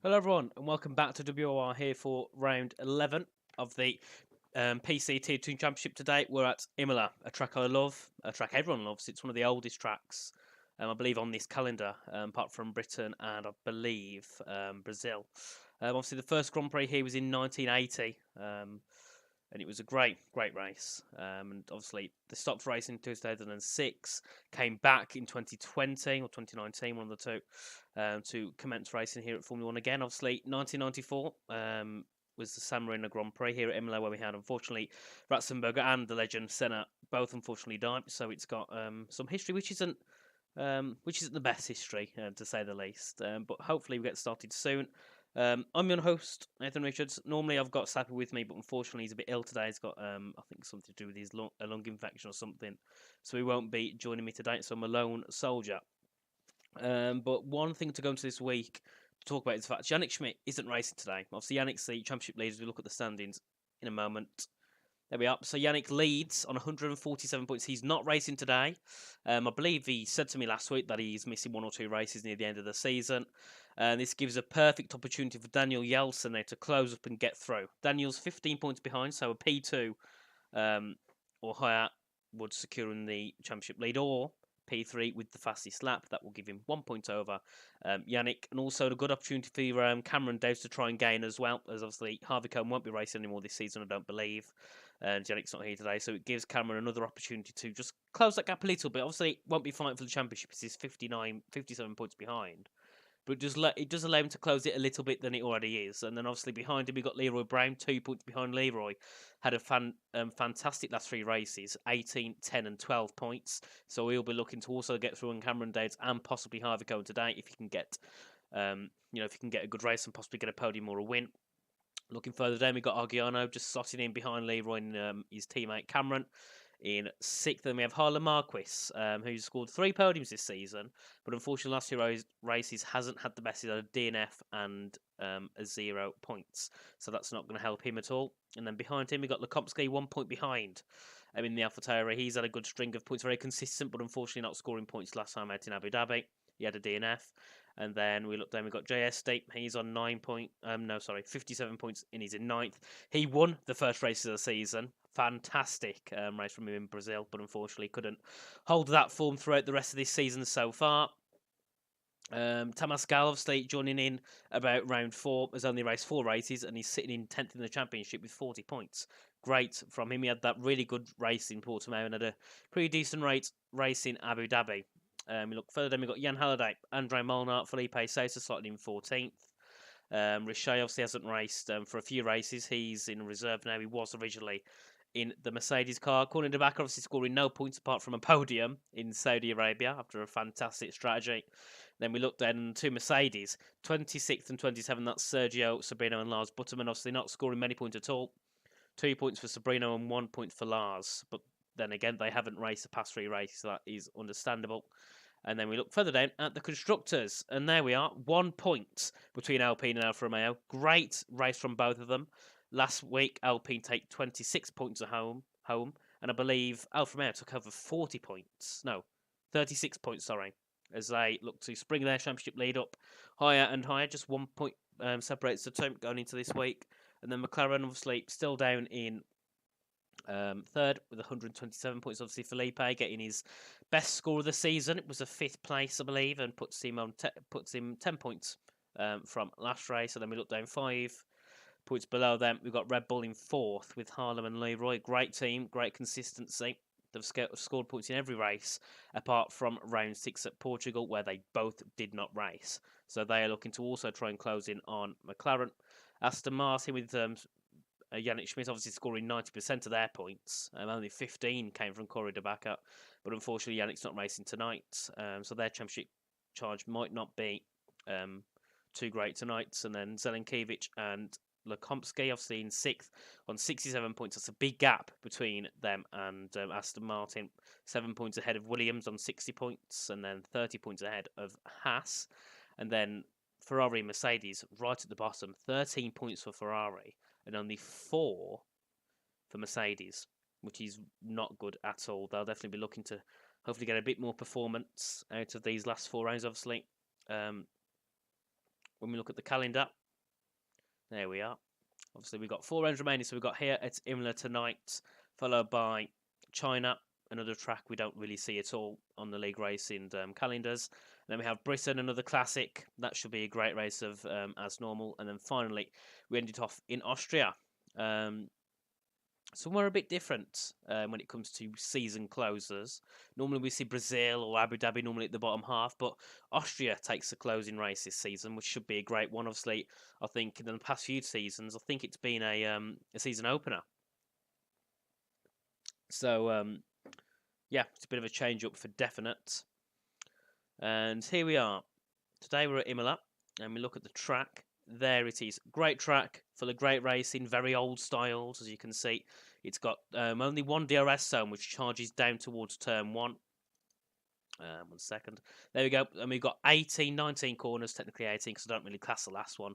Hello everyone and welcome back to WOR here for round 11 of the PC Tier 2 Championship today. We're at Imola, a track I love, a track everyone loves. It's one of the oldest tracks, I believe, on this calendar, apart from Britain and I believe Brazil. Obviously the first Grand Prix here was in 1980, and it was a great race. And obviously they stopped racing in 2006, came back in 2020 or 2019, one of the two, to commence racing here at Formula One again. Obviously 1994 was the San Marino Grand Prix here at Imola, where we had, unfortunately, Ratzenberger and the legend Senna both unfortunately died. So it's got some history, which isn't the best history, to say the least. But hopefully we get started soon. I'm your host, Nathan Richards. Normally I've got Slappy with me, but unfortunately he's a bit ill today. He's got, I think, something to do with his a lung infection or something. So he won't be joining me today, so I'm a lone soldier. But one thing to go into this week to talk about is the fact Yannick Schmidt isn't racing today. Obviously, Yannick's the championship leader as we look at the standings in a moment. There we are. So Yannick leads on 147 points. He's not racing today. I believe he said to me last week that he's missing one or two races near the end of the season. This gives a perfect opportunity for Daniel Yeltsin there to close up and get through. Daniel's 15 points behind, so a P2 or higher would secure in the championship lead, or P3 with the fastest lap. That will give him 1 point over Yannick, and also a good opportunity for Cameron Dowes to try and gain as well, as obviously Harvey Cohn won't be racing anymore this season, I don't believe, and Yannick's not here today, so it gives Cameron another opportunity to just close that gap a little bit. Obviously, won't be fighting for the championship, he's 57 points behind, but it does allow him to close it a little bit than it already is. And then obviously behind him we got Leroy Brown, 2 points behind Leroy. Had a fantastic last three races, 18, 10 and 12 points. So he'll be looking to also get through on Cameron Dowes and possibly Harvey Cohn today if he can get, if he can get a good race and possibly get a podium or a win. Looking further down, we got Argiano just slotting in behind Leroy and his teammate Cameron. In sixth, then we have Harlan Marquis, who's scored 3 podiums this season, but unfortunately last year races hasn't had the best of a DNF and a 0 points, so that's not going to help him at all. And then behind him we got Lekomsky, 1 point behind. In the AlphaTauri, he's had a good string of points, very consistent, but unfortunately not scoring points last time out in Abu Dhabi. He had a DNF. And then we look down, we've got JS he's on 57 points, and he's in 9th. He won the first race of the season. Fantastic race from him in Brazil, but unfortunately couldn't hold that form throughout the rest of this season so far. Tamas Gal, obviously, joining in about round 4, has only raced 4 races, and he's sitting in 10th in the championship with 40 points. Great from him. He had that really good race in Portimao and had a pretty decent race in Abu Dhabi. We look further down, we've got Jan Halliday, Andre Molnar, Felipe Sousa slotted in 14th. Richet obviously hasn't raced for a few races. He's in reserve now. He was originally in the Mercedes car. Corner de Backer obviously scoring no points apart from a podium in Saudi Arabia after a fantastic strategy. Then we look down to Mercedes, 26th and 27th. That's Sergio Sabrino and Lars Butterman. Obviously not scoring many points at all. 2 points for Sabrino and 1 point for Lars. But then again, they haven't raced the past 3 races, so that is understandable. And then we look further down at the constructors, and there we are, 1 point between Alpine and Alfa Romeo. Great race from both of them. Last week, Alpine take 26 points at home, and I believe Alfa Romeo took over 40 points. No, 36 points, sorry, as they look to spring their championship lead up higher and higher. Just 1 point separates the two going into this week. And then McLaren, obviously, still down in third with 127 points. Obviously, Felipe getting his best score of the season. It was a 5th place, I believe, and puts him 10 points from last race. And then we look down 5 points below them. We've got Red Bull in 4th with Harlem and Leroy. Great team, great consistency. They've scored points in every race apart from round 6 at Portugal, where they both did not race. So they are looking to also try and close in on McLaren. Aston Martin with Yannick Schmidt obviously scoring 90% of their points. Only 15 came from Corey de Backer, but unfortunately Yannick's not racing tonight, so their championship charge might not be too great tonight. And then Zelenkiewicz and Lekomsky obviously in 6th on 67 points. That's a big gap between them and Aston Martin. 7 points ahead of Williams on 60 points, and then 30 points ahead of Haas. And then Ferrari and Mercedes right at the bottom, 13 points for Ferrari and only 4 for Mercedes, which is not good at all. They'll definitely be looking to hopefully get a bit more performance out of these last 4 rounds, obviously. When we look at the calendar, There we are. Obviously, we've got 4 rounds remaining, so we've got here at Imola tonight, followed by China, another track we don't really see at all on the league racing calendars. And then we have Britain, another classic. That should be a great race of as normal. And then finally, we ended off in Austria. Somewhere a bit different when it comes to season closers. Normally we see Brazil or Abu Dhabi normally at the bottom half, but Austria takes the closing race this season, which should be a great one. Obviously, I think in the past few seasons, I think it's been a season opener. So yeah, it's a bit of a change up for definite. And here we are. Today we're at Imola, and we look at the track. There it is. Great track, full of great racing, very old styles, as you can see. It's got only one DRS zone, which charges down towards turn 1. 1 second. There we go. And we've got 18, 19 corners, technically 18, because I don't really class the last one.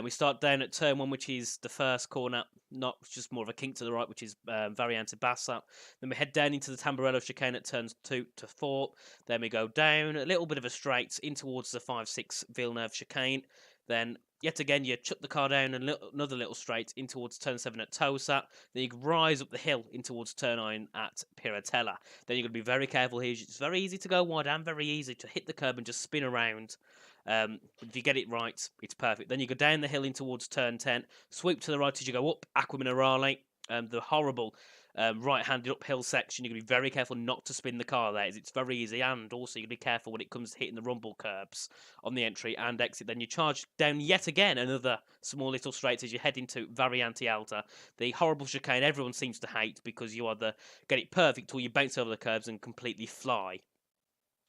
We start down at turn 1, which is the first corner, not just more of a kink to the right, which is Variante Bassa. Then we head down into the Tamburello chicane at turns 2 to 4. Then we go down a little bit of a straight in towards the 5-6 Villeneuve chicane. Then yet again, you chuck the car down another little straight in towards turn 7 at Tosa. Then you rise up the hill in towards turn 9 at Piratella. Then you've got to be very careful here. It's very easy to go wide and very easy to hit the curb and just spin around. But if you get it right, it's perfect. Then you go down the hill in towards turn 10. Sweep to the right as you go up. Acqua Minerale. The horrible right-handed uphill section. You've got to be very careful not to spin the car there. It's very easy, and also you've got to be careful when it comes to hitting the rumble curbs on the entry and exit. Then you charge down yet again another small little straight as you head into Variante Alta, the horrible chicane everyone seems to hate because you either get it perfect or you bounce over the curbs and completely fly.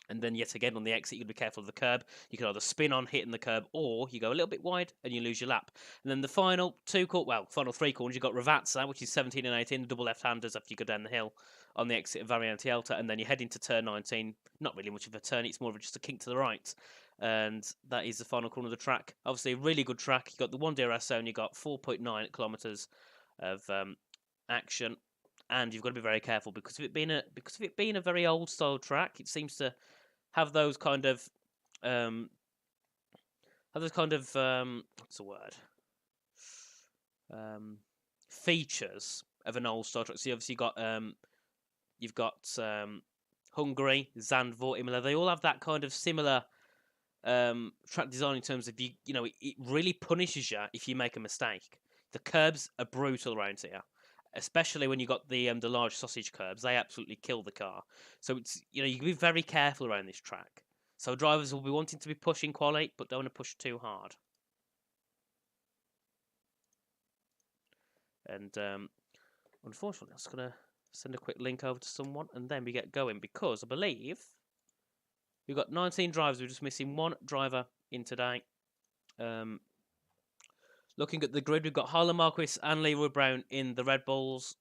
And then yet again on the exit, you've got to be careful of the curb. You can either spin on hitting the curb or you go a little bit wide and you lose your lap. And then the final final 3 corners, you've got Ravazza, which is 17 and 18, the double left-handers after you go down the hill on the exit of Variante Alta. And then you head into turn 19. Not really much of a turn, it's more of just a kink to the right. And that is the final corner of the track. Obviously, a really good track. You've got the 1 DRS zone, you've got 4.9 kilometres of action. And you've got to be very careful because of it being a very old style track, it seems to have those kind of what's the word? Features of an old style track. So obviously you've got Hungary, Zandvoort, Imola. They all have that kind of similar track design in terms of it really punishes you if you make a mistake. The curbs are brutal around here, especially when you got the large sausage curbs. They absolutely kill the car. So it's you can be very careful around this track. So drivers will be wanting to be pushing quality, but don't want to push too hard. And unfortunately, I'm just gonna send a quick link over to someone, and then we get going because I believe we've got 19 drivers. We're just missing 1 driver in today. Looking at the grid, we've got Harlan Marquis and Leroy Brown in the Red Bulls.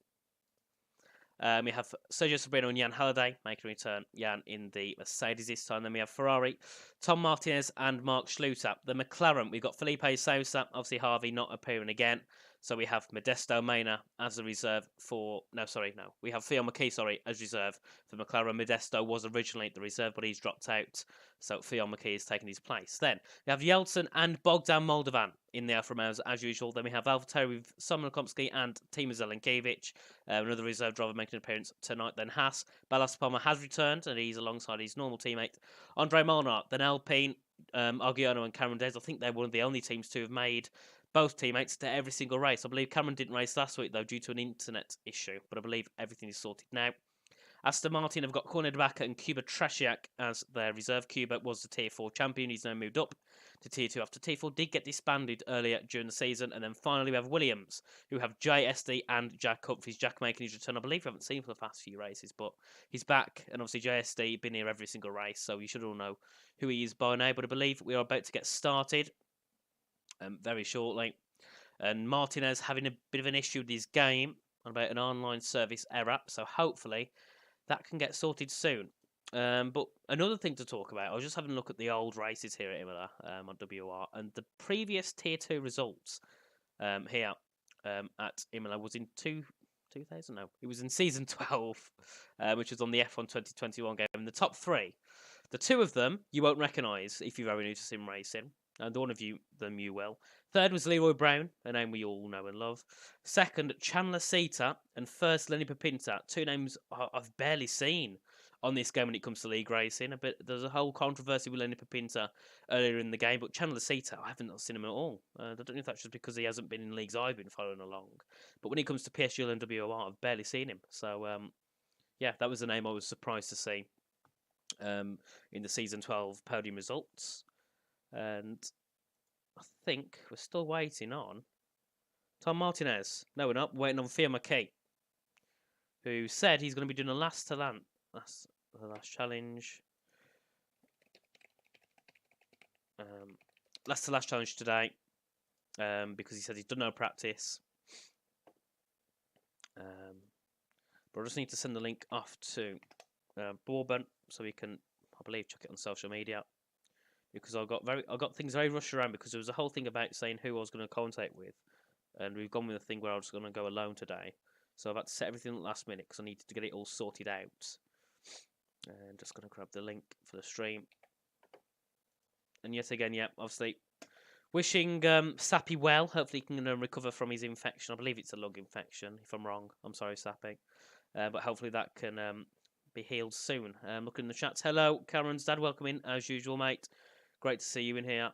We have Sergio Sobrino and Jan Halliday making a return. Jan in the Mercedes this time. Then we have Ferrari, Tom Martinez and Mark Schluter. The McLaren, we've got Felipe Sousa, obviously Harvey not appearing again. So we have Modesto Mena as a reserve for... We have Theo McKee, as reserve for McLaren. Modesto was originally the reserve, but he's dropped out. So Theo McKee is taking his place. Then we have Yeltsin and Bogdan Moldovan in the Alfa Romeos as usual. Then we have AlphaTauri with Simon Komsky and Timo Zelenkiewicz. Another reserve driver making an appearance tonight. Then Haas. Ballas Palmer has returned and he's alongside his normal teammate Andre Molnar. Then Alpine, Argiano and Cameron Days. I think they're one of the only teams to have made both teammates to every single race. I believe Cameron didn't race last week though due to an internet issue, but I believe everything is sorted now. Aston Martin have got Corned Backer and Kuba Trasiak as their reserve. Kuba was the Tier 4 champion. He's now moved up to Tier 2 after Tier 4 did get disbanded earlier during the season. And then finally we have Williams, who have JSD and Jack Humphries. Jack making his return. I believe we haven't seen him for the past few races, but he's back. And obviously JSD been here every single race, so you should all know who he is by now. But I believe we are about to get started very shortly. And Martinez having a bit of an issue with his game about an online service error, so hopefully that can get sorted soon. But another thing to talk about, I was just having a look at the old races here at Imola on WOR, and the previous Tier 2 results here at Imola was in 2000? No, it was in Season 12, which was on the F1 2021 game. And the top 3, the 2 of them you won't recognise if you're very new to sim racing. and one of them you will. Third was Leroy Brown, a name we all know and love. Second, Chandler Sita, and first, Lenny Papinta, two names I've barely seen on this game when it comes to league racing. There's a whole controversy with Lenny Papinta earlier in the game, but Chandler Sita, I haven't seen him at all. I don't know if that's just because he hasn't been in leagues I've been following along. But when it comes to PSGL and WOR, I've barely seen him. So, yeah, that was the name I was surprised to see in the Season 12 podium results. And I think we're still waiting on Tom Martinez. No, we're not. We're waiting on Theo McKee, who said he's going to be doing a last challenge. Last to last challenge today, because he said he's done no practice. But I just need to send the link off to Bourbon so we can, I believe, check it on social media. Because I got things very rushed around because there was a whole thing about saying who I was going to contact with, and we've gone with a thing where I was going to go alone today. So I've had to set everything at the last minute because I needed to get it all sorted out. And just going to grab the link for the stream. And yet again, yeah, obviously, wishing Sappy well. Hopefully he can recover from his infection. I believe it's a lung infection. If I'm wrong, I'm sorry, Sappy. But hopefully that can be healed soon. Looking in the chats. Hello, Cameron's dad. Welcome in as usual, mate. Great to see you in here.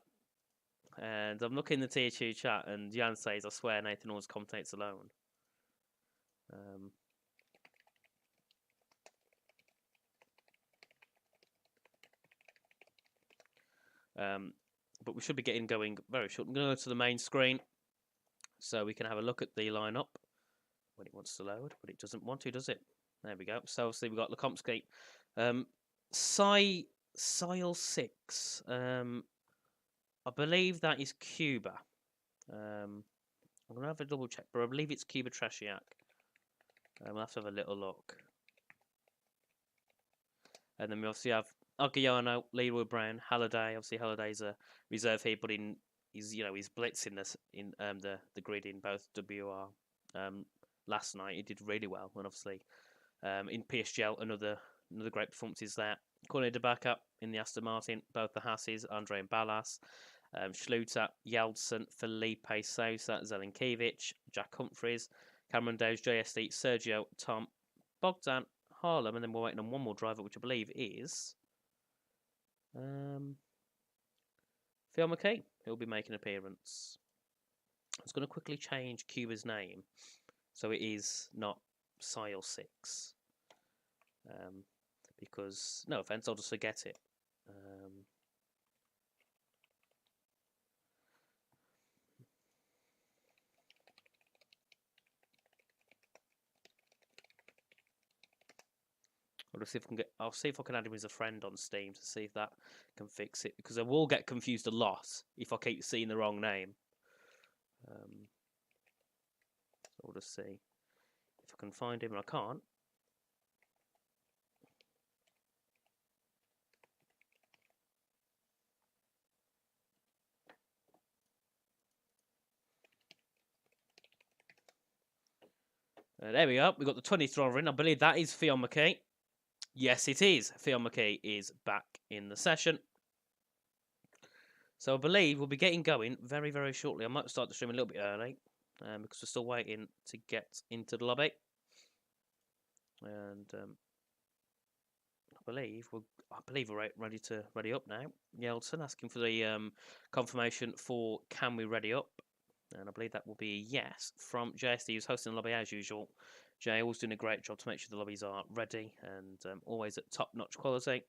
And I'm looking in the tier 2 chat, and Jan says, I swear Nathan always commentates alone. But we should be getting going very short. I'm going to go to the main screen so we can have a look at the lineup when it wants to load, but it doesn't want to, does it? There we go. So obviously we've got Lekomsky. Sile 6. I believe that is Cuba. I'm going to have a double check, but I believe it's Cuba Trashiak. We'll have to have a little look. And then we obviously have Aguiano, Leroy Brown, Halliday. Obviously Halliday's a reserve here, but he's blitzing the grid in both WR. Last night he did really well, and obviously in PSGL another great performances there. Corne de Baca in the Aston Martin, both the Hasses, Andre and Ballas, Schluter, Yeltsin, Felipe Sousa, Zelenkiewicz, Jack Humphreys, Cameron Dowes, JSD, Sergio, Tom, Bogdan, Harlem, and then we're waiting on one more driver, which I believe is Phil McKay. He'll be making an appearance. I was going to quickly change Cuba's name so it is not Sile 6. Because, no offense, I'll just forget it. I'll see if I can add him as a friend on Steam to see if that can fix it, because I will get confused a lot if I keep seeing the wrong name. So we'll just see if I can find him, and I can't. There we go. We've got the 20th driver in. I believe that is Fionn McKay. Yes, it is. Fionn McKay is back in the session. So I believe we'll be getting going very, very shortly. I might start the stream a little bit early because we're still waiting to get into the lobby. And I believe we're ready up now. Yeltsin asking for the confirmation for can we ready up? And I believe that will be a yes from JSD, who's hosting the lobby as usual. Jay always doing a great job to make sure the lobbies are ready and always at top-notch quality.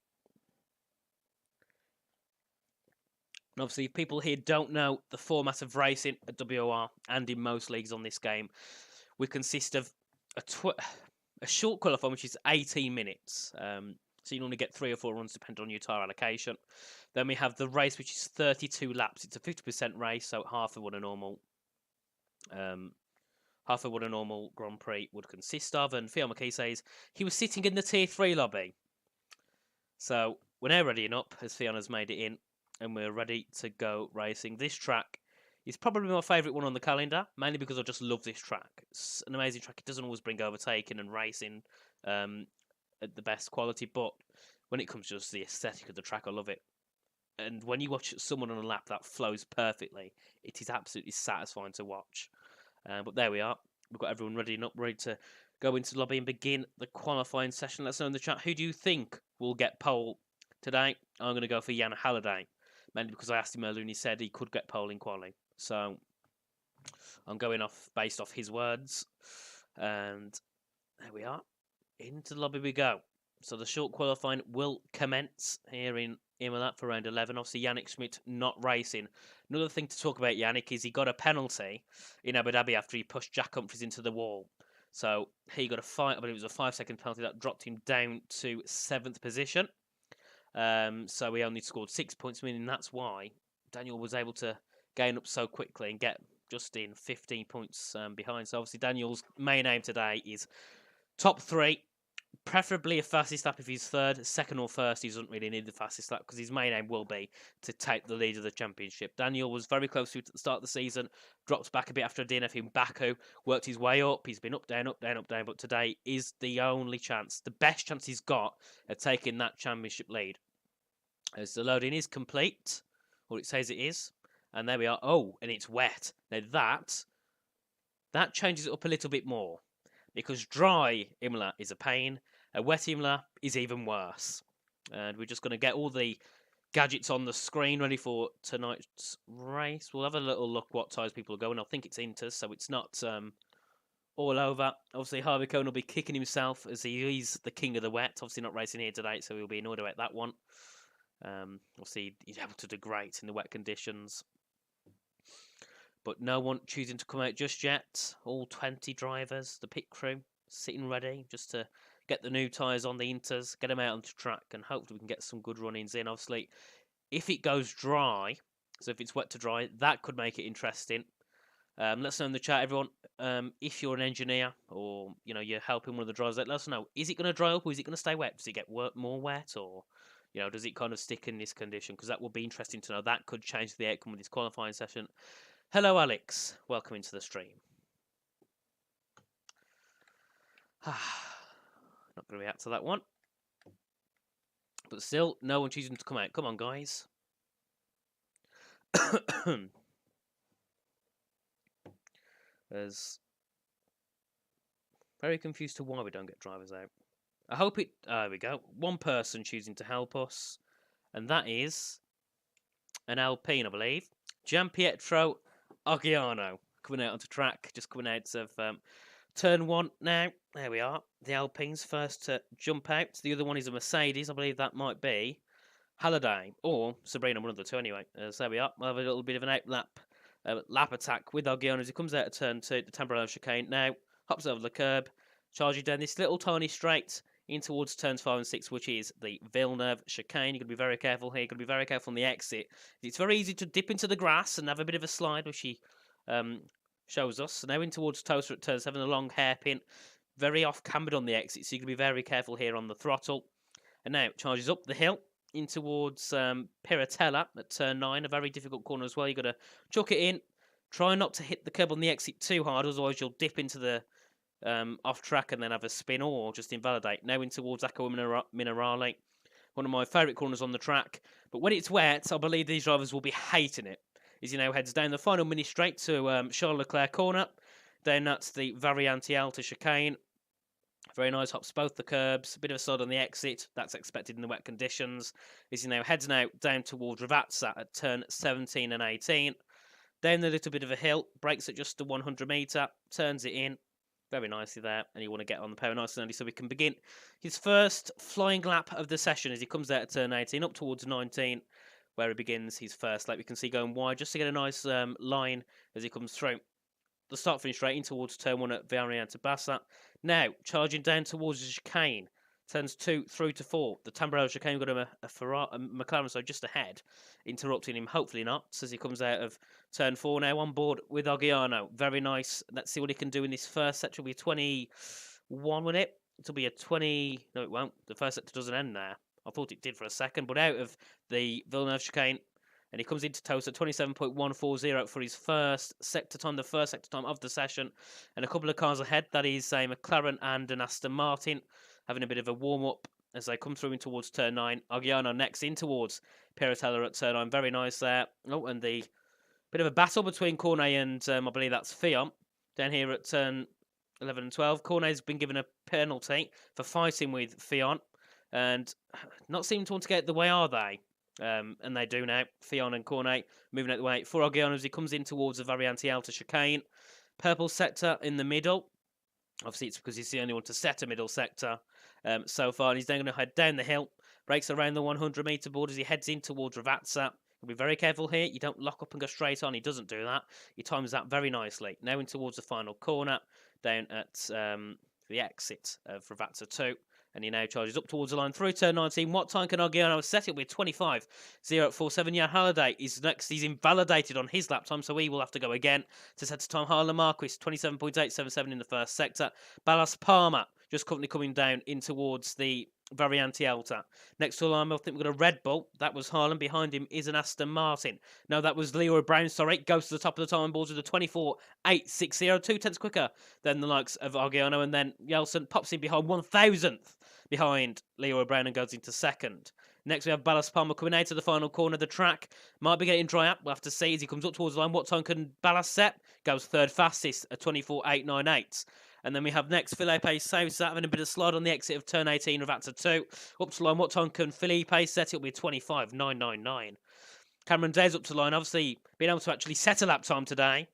And obviously, if people here don't know the format of racing at WOR and in most leagues on this game, we consist of a short qualifying, which is 18 minutes. So you normally get 3 or 4 runs depending on your tyre allocation. Then we have the race, which is 32 laps. It's a 50% race, so half of what a normal Grand Prix would consist of. And Phil McKee says he was sitting in the Tier 3 lobby. So we're now readying up, as Fiona's made it in, and we're ready to go racing. This track is probably my favourite one on the calendar, mainly because I just love this track. It's an amazing track. It doesn't always bring overtaking and racing at the best quality, but when it comes to just the aesthetic of the track, I love it. And when you watch someone on a lap that flows perfectly, it is absolutely satisfying to watch. But there we are. We've got everyone ready and up, ready to go into the lobby and begin the qualifying session. Let's know in the chat, who do you think will get pole today? I'm going to go for Jan Halliday, mainly because I asked him earlier and he said he could get pole in quali. So I'm going off based off his words. And there we are. Into the lobby we go. So the short qualifying will commence here in Imola for round 11. Obviously, Yannick Schmidt not racing. Another thing to talk about Yannick is he got a penalty in Abu Dhabi after he pushed Jack Humphries into the wall. So he got I believe it was a 5-second penalty that dropped him down to 7th position. So he only scored 6 points, meaning that's why Daniel was able to gain up so quickly and get just in 15 points behind. So obviously Daniel's main aim today is top 3. Preferably a fastest lap if he's third. Second or first, he doesn't really need the fastest lap because his main aim will be to take the lead of the championship. Daniel was very close to it at the start of the season, dropped back a bit after a DNF in Baku, worked his way up. He's been up, down, up, down, up, down, but today is the only chance, the best chance he's got at taking that championship lead. As the loading is complete, or it says it is, and there we are. Oh, and it's wet. Now that changes it up a little bit more. Because dry Imola is a pain, a wet Imola is even worse. And we're just going to get all the gadgets on the screen ready for tonight's race. We'll have a little look what tyres people are going. I think it's Inters, so it's not all over. Obviously, Harvey Cohn will be kicking himself as he's the king of the wet. Obviously not racing here today, so he'll be annoyed about that one. Obviously, he's able to do great in the wet conditions. But no one choosing to come out just yet. All 20 drivers, the pit crew, sitting ready just to get the new tyres on the Inters, get them out onto track, and hopefully we can get some good run-ins in. Obviously, if it goes dry, so if it's wet to dry, that could make it interesting. Let's know in the chat, everyone, if you're an engineer or you're helping one of the drivers, let us know. Is it going to dry up or is it going to stay wet? Does it get more wet or does it kind of stick in this condition? Because that will be interesting to know. That could change the outcome of this qualifying session. Hello, Alex. Welcome into the stream. Not going to react to that one. But still, no one choosing to come out. Come on, guys. As very confused to why we don't get drivers out. I hope it... There we go. One person choosing to help us. And that is an Alpine, I believe. Gianpietro Argiano coming out onto track, just coming out of turn 1 now. There we are. The Alpine's first to jump out. The other one is a Mercedes. I believe that might be Halliday or Sabrina, one of the two anyway. So there we are. We'll have a little bit of an lap attack with Argiano as he comes out of turn 2, the Tamburello chicane. Now hops over the curb, charging down this little tiny straight in towards turns 5 and 6, which is the Villeneuve chicane. You've got to be very careful here. You've got to be very careful on the exit. It's very easy to dip into the grass and have a bit of a slide, which he shows us. So now in towards Toaster at turn 7, a long hairpin. Very off-cambered on the exit, so you've got to be very careful here on the throttle. And now charges up the hill in towards Piratella at turn 9, a very difficult corner as well. You've got to chuck it in. Try not to hit the curb on the exit too hard, otherwise you'll dip into the off track and then have a spin or just invalidate. Now in towards Acqua Minerale, one of my favourite corners on the track. But when it's wet, I believe these drivers will be hating it. As he now heads down the final mini straight to Charles Leclerc corner. Then that's the Variante Alta chicane. Very nice, hops both the curbs, a bit of a slide on the exit. That's expected in the wet conditions. As he now heads down towards Ravazza at turn 17 and 18. Down a little bit of a hill, brakes at just the 100 metre, turns it in. Very nicely there, and you want to get on the power nice and early so we can begin his first flying lap of the session as he comes out at turn 18 up towards 19, where he begins his first lap. You can see going wide just to get a nice line as he comes through. The start finish straight in towards turn 1 at Variante Bassa. Now charging down towards the chicane, turns 2 through to 4. The Tamburello chicane got him a McLaren, so just ahead, interrupting him. Hopefully not, as he comes out of turn 4 now on board with Argiano. Very nice. Let's see what he can do in this first sector. Will be a 21, won't it? It'll be a 20. No, it won't. The first sector doesn't end there. I thought it did for a second, but out of the Villeneuve chicane. And he comes into toast at 27.140 for his first sector time, the first sector time of the session. And a couple of cars ahead, that is a McLaren and an Aston Martin, having a bit of a warm-up as they come through in towards turn 9. Argiano next in towards Piratella at turn 9. Very nice there. Oh, and the bit of a battle between Cornet and I believe that's Fion down here at turn 11 and 12. Cornet's been given a penalty for fighting with Fion and not seeming to want to get the way, are they? And they do now. Fion and Cornet moving out the way. For Argiano as he comes in towards the Variante Alta chicane. Purple sector in the middle. Obviously, it's because he's the only one to set a middle sector so far. And he's then going to head down the hill. Breaks around the 100-metre board as he heads in towards Ravazza. Be very careful here. You don't lock up and go straight on. He doesn't do that. He times that very nicely. Now in towards the final corner, down at the exit of Ravazza 2. And he now charges up towards the line through turn 19. What time can Argiano set it with? 25.047. Yeah, Halliday is next. He's invalidated on his lap time, so he will have to go again to set a time. Harlan Marquis, 27.877 in the first sector. Ballas Palmer just currently coming down in towards the Variante Alta. Next to the line, I think we've got a Red Bull. That was Harlan. Behind him is an Aston Martin. No, that was Leroy Brown. Sorry, goes to the top of the time boards with a 24.860. 2 tenths quicker than the likes of Argiano. And then Yeltsin pops in behind 1,000th behind Leroy Brown and goes into second. Next, we have Ballas Palmer coming out to the final corner of the track. Might be getting dry up. We'll have to see as he comes up towards the line. What time can Ballas set? Goes third fastest at 24.898. And then we have next Felipe Sousa having a bit of slide on the exit of turn 18 of Ravazza 2. Up to line, what time can Felipe set? It'll be 25.999. Cameron Day's up to line, obviously being able to actually set a lap time today.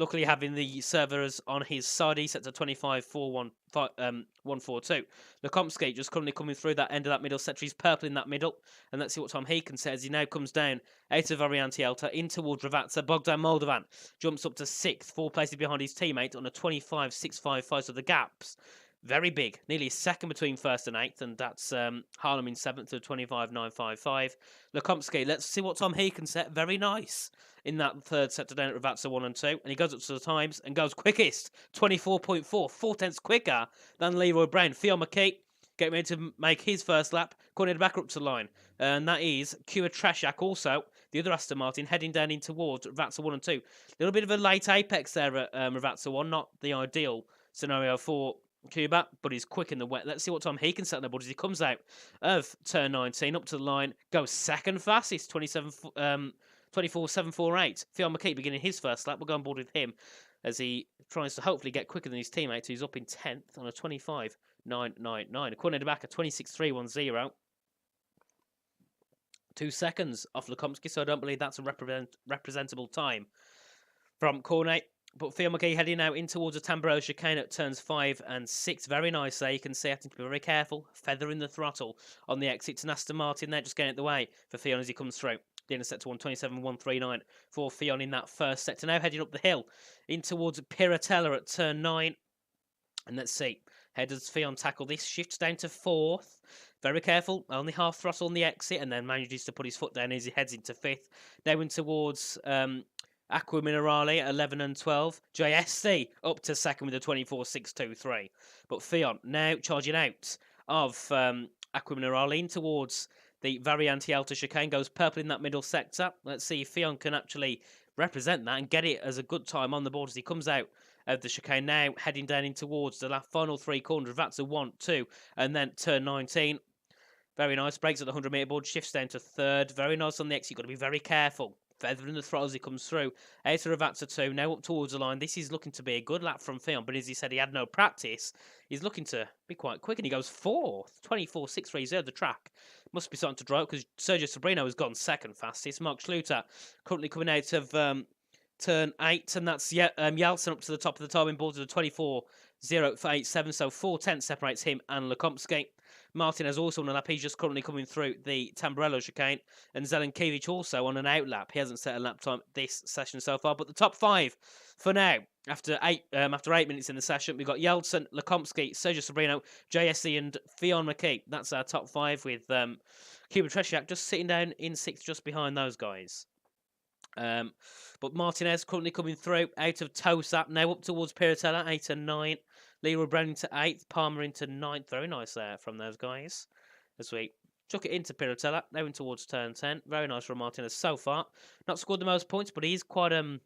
Luckily having the servers on his side, he sets a 25.142. Lekomsky just currently coming through that end of that middle sector. He's purple in that middle. And let's see what time he can set as he now comes down out of Variante Alta in towards Ravazza. Bogdan Moldovan jumps up to 6th, 4 places behind his teammate on a 25.655. So the gaps very big, nearly a second between 1st and 8th, and that's Harlem in 7th to 25.955. Lekomsky, let's see what time he can set. Very nice in that 3rd sector down at Ravazza 1 and 2, and he goes up to the times and goes quickest, 24.4, 4 tenths quicker than Leroy Brown. Theo McKee getting ready to make his first lap, cornered back up to the line, and that is Kua Trashak also, the other Aston Martin, heading down in towards Ravazza 1 and 2. A little bit of a late apex there at Ravazza 1, not the ideal scenario for Cuba, but he's quick in the wet. Let's see what time he can set on the board as he comes out of turn 19 up to the line. Goes second fastest, 24.748. Theo McKee beginning his first lap. We'll go on board with him as he tries to hopefully get quicker than his teammates, who's up in 10th on a 25.999. According to back, a 26.310. 2 seconds off Lekomsky, so I don't believe that's a representable time from Cornet. But Theo McKee heading out in towards a Tamburello chicane at turns 5 and 6. Very nice there. You can see having to be very careful. Feathering the throttle on the exit to Aston Martin there, just getting out the way for Fion as he comes through. The inner sector 127.139 for Fion in that first sector. Now heading up the hill in towards Piratella at turn 9. And let's see. How does Fion tackle this? Shifts down to 4th. Very careful. Only half throttle on the exit and then manages to put his foot down as he heads into 5th. Now in towards Aqua Minerale at 11 and 12. JSC up to second with a 24.623. But Fion now charging out of Aqua Minerale in towards the Variante Alta chicane. Goes purple in that middle sector. Let's see if Fion can actually represent that and get it as a good time on the board as he comes out of the chicane. Now heading down in towards the final 3 corners. Ravazza 1, 2 and then turn 19. Very nice. Breaks at the 100-metre board. Shifts down to 3rd. Very nice on the exit. You've got to be very careful. Feathering the throttle as he comes through. Out to Ravazza 2, now up towards the line. This is looking to be a good lap from Fion, but as he said, he had no practice. He's looking to be quite quick, and he goes 4th, 24.630. The track must be starting to dry up because Sergio Sobrino has gone second fastest. Mark Schluter currently coming out of turn 8, and that's Yeltsin up to the top of the timing board to the 24.087, so 4 tenths separates him and Lekomsky. Martin has also on a lap. He's just currently coming through the Tamburello chicane. And Zelenkiewicz also on an out lap. He hasn't set a lap time this session so far. But the top 5 for now, after 8 minutes in the session, we've got Yeltsin, Lekomsky, Sergio Sobrino, JSC and Fion McKee. That's our top 5 with Kuba Tresiak just sitting down in 6th just behind those guys. But Martinez currently coming through out of Tosap, now up towards Piratella, 8 and 9. Leroy Brown into 8th, Palmer into 9th. Very nice there from those guys. As we chuck it into Piratella, now in towards turn 10. Very nice from Martinez so far. Not scored the most points, but he's quite a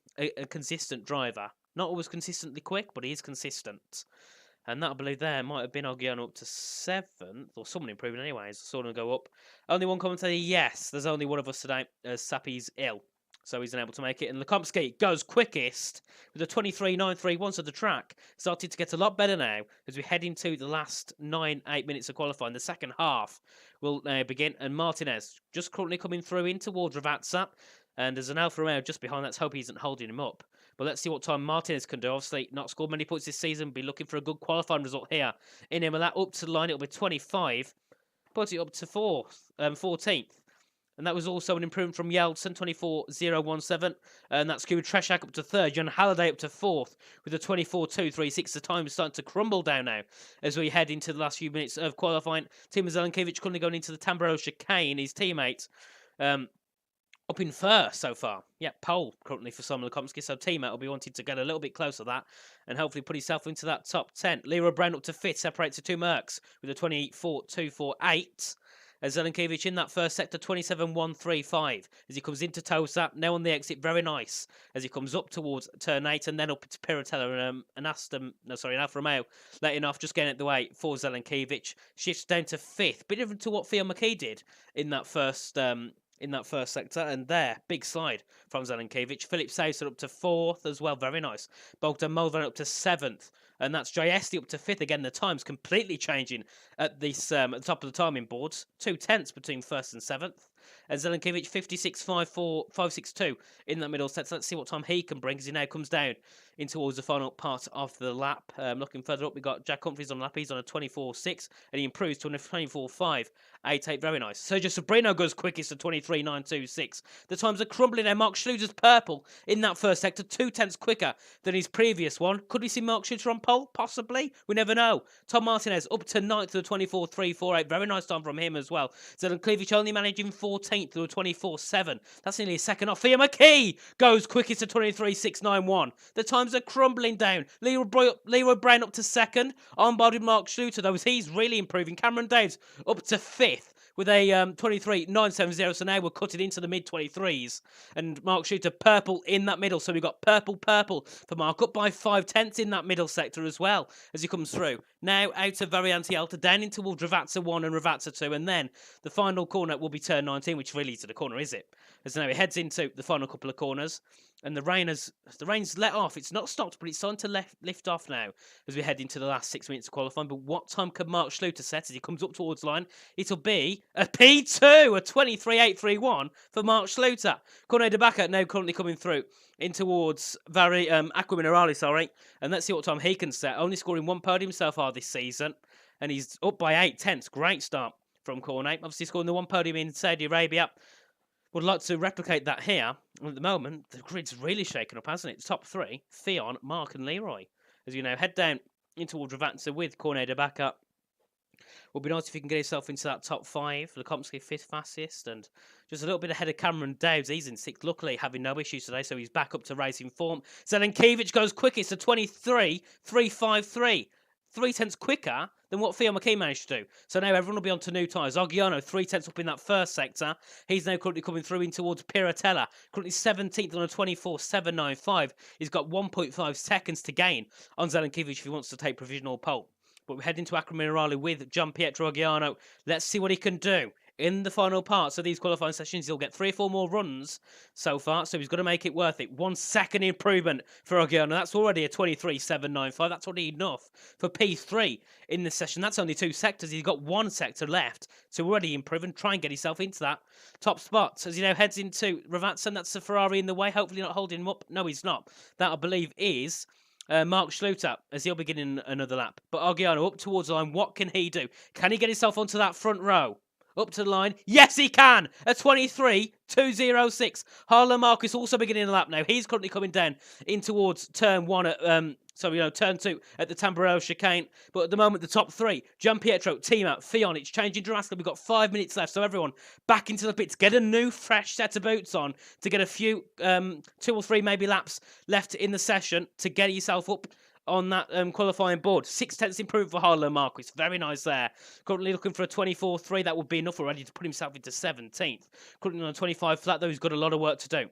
consistent driver. Not always consistently quick, but he is consistent. And that, I believe, there might have been Argiano up to 7th, or someone improving anyways. I saw them go up. Only one commentator, yes, there's only one of us today, as Sappy's ill. So he's unable to make it. And Lekomsky goes quickest with a 23.931. So the track started to get a lot better now as we head into the last 8 minutes of qualifying. The second half will now begin. And Martinez just currently coming through in towards Ravazza. And there's an Alfa Romeo just behind. Let's hope he isn't holding him up. But let's see what time Martinez can do. Obviously, not scored many points this season. Be looking for a good qualifying result here in Imola. Up to the line, it'll be 25. Put it up to 14th. And that was also an improvement from Yeltsin, 24.017. And that's Kuba Treshak up to 3rd. John Halliday up to 4th with a 24.236. The time is starting to crumble down now as we head into the last few minutes of qualifying. Timo Zelenkiewicz currently going into the Tamboro chicane. His teammate up in first so far. Yeah, pole currently for Simon Lekomsky. So teammate will be wanting to get a little bit closer to that and hopefully put himself into that top 10. Leroy Brown up to 5th, separates to 2 Mercs with a 24.248. Zelenkiewicz in that first sector, 27.135. As he comes into Tosa, now on the exit, very nice. As he comes up towards turn 8 and then up to Piratella and Alfa Romeo, letting off, just getting out the way for Zelenkiewicz. Shifts down to 5th, bit different to what Theo McKee did in that first sector, and there, big slide from Zelenkiewicz. Philip Saucer up to 4th as well, very nice. Bogdan Molvan up to 7th, and that's Jayesti up to 5th. Again, the time's completely changing at this at the top of the timing boards. 2/10 between 1st and 7th. And Zelenkiewicz 56.562 in that middle set. So let's see what time he can bring as he now comes down in towards the final part of the lap. Looking further up, we've got Jack Humphries on lap. He's on a 24.6 and he improves to a 24.588. Very nice. Sergio Sobrino goes quickest at 23.926. The times are crumbling now. Mark Schluter's purple in that first sector, 2/10 quicker than his previous one. Could we see Mark Schluter on pole? Possibly. We never know. Tom Martinez up to 9th with a 24.348. Very nice time from him as well. Zelenkiewicz only managing 14th with a 24.7. That's nearly a second off. Theo McKee goes quickest at 23.691. The times are crumbling down. Leroy Brown up to 2nd. Onboarded Mark Schluter, though, as he's really improving. Cameron Daves up to 5th with a 23.970. So now we're cutting into the mid-23s. And Mark Schluter purple in that middle. So we've got purple for Mark, up by 5/10 in that middle sector as well as he comes through. Now out of Variante Alta, down into Ravazza 1 and Ravazza 2. And then the final corner will be turn 19, which really isn't a corner, is it? As now it heads into the final couple of corners. And the rain's let off. It's not stopped, but it's starting to lift off now as we head into the last 6 minutes of qualifying. But what time can Mark Schluter set as he comes up towards the line? It'll be a P2, a 23.831 for Mark Schluter. Corne de Baca now currently coming through in towards Acqua Minerale, sorry. And let's see what time he can set. Only scoring 1 podium so far this season. And he's up by 8/10. Great start from Corne. Obviously scoring the 1 podium in Saudi Arabia. Would like to replicate that here. At the moment, the grid's really shaken up, hasn't it? Top 3, Theon, Mark and Leroy. As you know, head down in towards Ravazza with Corne de Baca. Would be nice if you can get yourself into that top 5. Lekomsky 5th fastest and just a little bit ahead of Cameron Daves. He's in 6th, luckily having no issues today, so he's back up to racing form. Zelenkiewicz goes quickest to 23.353. 3/10 quicker than what Theo McKee managed to do. So now everyone will be on to new tyres. Argiano, 3/10 up in that first sector. He's now currently coming through in towards Piratella. Currently 17th on a 24.795. He's got 1.5 seconds to gain on Zelenkiewicz if he wants to take provisional pole. But we head into Acqua Minerale with Gian Pietro Argiano. Let's see what he can do in the final parts of these qualifying sessions. He'll get 3 or 4 more runs so far, so he's got to make it worth it. 1 second improvement for Argiano. That's already a 23.795. That's already enough for P3 in this session. That's only 2 sectors. He's got 1 sector left to already improve and try and get himself into that top spot. As he now heads into Ravazza, and that's the Ferrari in the way. Hopefully not holding him up. No, he's not. That, I believe, is Mark Schluter, as he'll begin another lap. But Argiano up towards the line. What can he do? Can he get himself onto that front row? Up to the line. Yes, he can. A 23.206. Harlan Marcus also beginning the lap now. He's currently coming down in towards turn 1 at turn 2 at the Tamburello chicane. But at the moment, the top 3, Gian Pietro, Tima, Theon, it's changing drastically. We've got 5 minutes left, so everyone back into the pits. Get a new, fresh set of boots on to get a few, 2 or 3 maybe laps left in the session to get yourself up on that qualifying board. 6/10 improvement for Harlan Marquis. Very nice there. Currently looking for a 24.3. That would be enough already to put himself into 17th. Currently on a 25 flat, though, he's got a lot of work to do.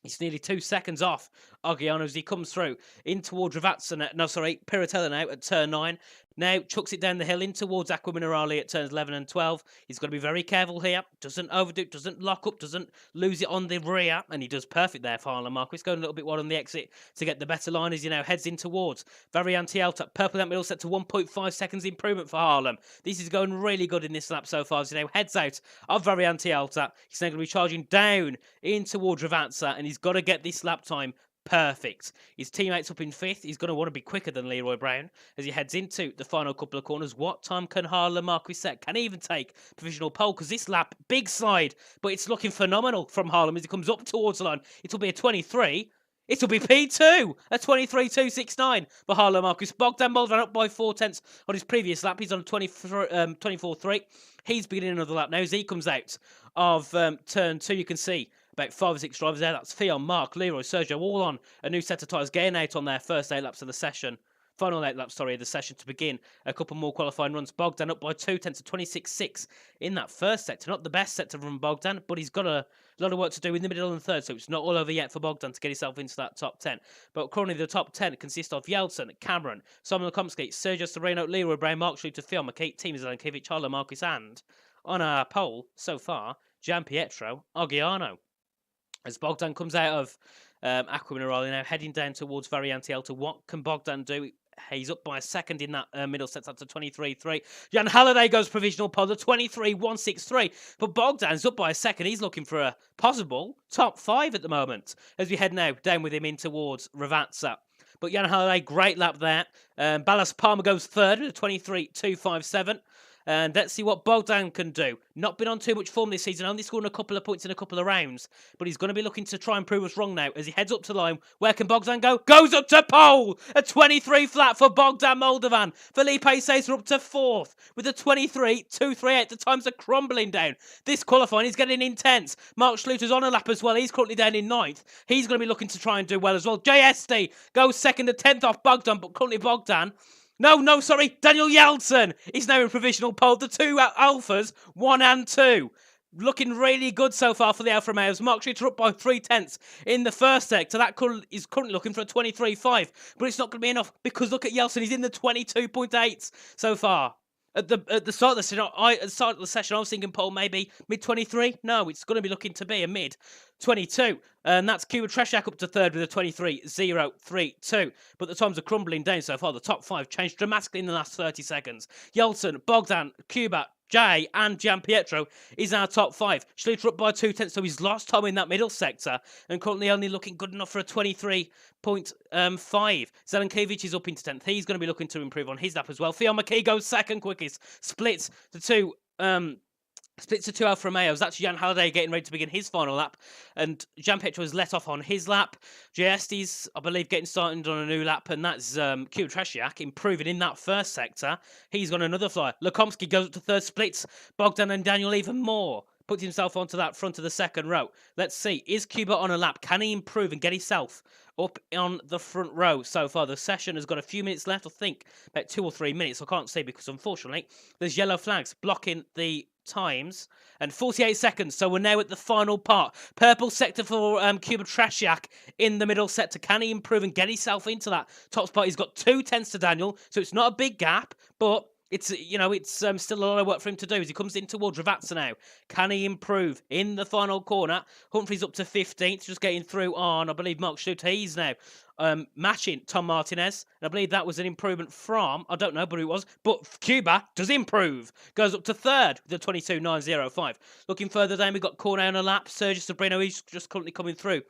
It's nearly 2 seconds off Ogiano as he comes through in towards Ravazza. No, sorry, Piratella now at turn 9. Now chucks it down the hill in towards Aqua Minerale at turns 11 and 12. He's got to be very careful here. Doesn't overdo it, doesn't lock up, doesn't lose it on the rear. And he does perfect there for Harlan Marquis. Going a little bit wide on the exit to get the better line as he now heads in towards Variante Alta. Purple that middle set to 1.5 seconds improvement for Harlem. This is going really good in this lap so far as he now heads out of Variante Alta. He's now going to be charging down in towards Ravazza and he's got to get this lap time perfect. His teammates up in 5th. He's going to want to be quicker than Leroy Brown as he heads into the final couple of corners. What time can Harlan Marquis set? Can he even take provisional pole? Because this lap, big slide, but it's looking phenomenal from Harlem as he comes up towards the line. It'll be a 23. It'll be P2, a 23.269 for Harlan Marquis. Bogdan Moldovan up by 4 tenths on his previous lap. He's on 24.3. He's beginning another lap now as he comes out of turn 2. You can see about 5 or 6 drivers there. That's Theon, Mark, Leroy, Sergio, all on a new set of tyres, getting out on their first 8 laps of the session. Final 8 laps, of the session to begin. A couple more qualifying runs. Bogdan up by 2 tenths to 26.6 in that first sector. Not the best sector from Bogdan, but he's got a lot of work to do in the middle and third, so it's not all over yet for Bogdan to get himself into that top 10. But currently the top 10 consist of Yeltsin, Cameron, Simon Lekomsky, Sergio Sereno, Leroy Brown, Mark Schluter, Theon McKee, Team Zelenkiewicz, Harlan Marquis, and on our pole so far, Gian Pietro Ogiano. As Bogdan comes out of Aqua Minerale now, heading down towards Variante Alta, what can Bogdan do? He's up by a second in that middle set up to 23.3. Jan Halliday goes provisional pole to 23.163. But Bogdan's up by a second. He's looking for a possible top 5 at the moment as we head now down with him in towards Ravazza. But Jan Halliday, great lap there. Ballas Palmer goes third with a 23.257. And let's see what Bogdan can do. Not been on too much form this season, only scoring a couple of points in a couple of rounds. But he's going to be looking to try and prove us wrong now as he heads up to the line. Where can Bogdan go? Goes up to pole! A 23 flat for Bogdan Moldovan. Felipe Seiser up to 4th with a 23.238. The times are crumbling down. This qualifying is getting intense. Mark Schluter's on a lap as well. He's currently down in 9th. He's going to be looking to try and do well as well. JSD goes second to 10th off Bogdan, but currently Bogdan... No, sorry. Daniel Yeltsin is now in provisional pole. The 2 Alphas, 1 and 2. Looking really good so far for the Alfa Romeos. Mark Schluter up by 3 tenths in the first sector. That is currently looking for a 23.5. But it's not going to be enough because look at Yeltsin. He's in the 22.8 so far. At the start of the session, I was thinking pole maybe mid-23. No, it's going to be looking to be a mid-22. And that's Cuba Treshak up to 3rd with a 23.032. But the times are crumbling down so far. The top 5 changed dramatically in the last 30 seconds. Yeltsin, Bogdan, Cuba, Jay and Gian Pietro is our top 5. Schluter up by 2 tenths, so he's lost time in that middle sector and currently only looking good enough for a 23.5. Zelenkiewicz is up into 10th. He's going to be looking to improve on his lap as well. Theon McKee goes second quickest. Splits the 2 Alfa Romeos. That's Jan Halliday getting ready to begin his final lap. And Gian Pietro is let off on his lap. JSD's, I believe, getting started on a new lap. And that's Cuba Tresiak improving in that first sector. He's got another flyer. Lekomsky goes up to 3rd, splits Bogdan and Daniel even more. Puts himself onto that front of the second row. Let's see. Is Cuba on a lap? Can he improve and get himself up on the front row so far? The session has got a few minutes left. I think about 2 or 3 minutes. I can't say because, unfortunately, there's yellow flags blocking the times and 48 seconds, so we're now at the final part. Purple sector for Cuba Tresiak in the middle sector. Can he improve and get himself into that top spot? He's got 2 tenths to Daniel, so it's not a big gap, but it's still a lot of work for him to do as he comes in towards Ravazza now. Can he improve in the final corner? Humphrey's up to 15th, just getting through on, I believe, Mark Schluter. He's now matching Tom Martinez. And I believe that was an improvement from, I don't know, but it was. But Cuba does improve. Goes up to 3rd with a 22.905. Looking further down, we've got Cornell on a lap. Sergio Sobrino, he's just currently coming through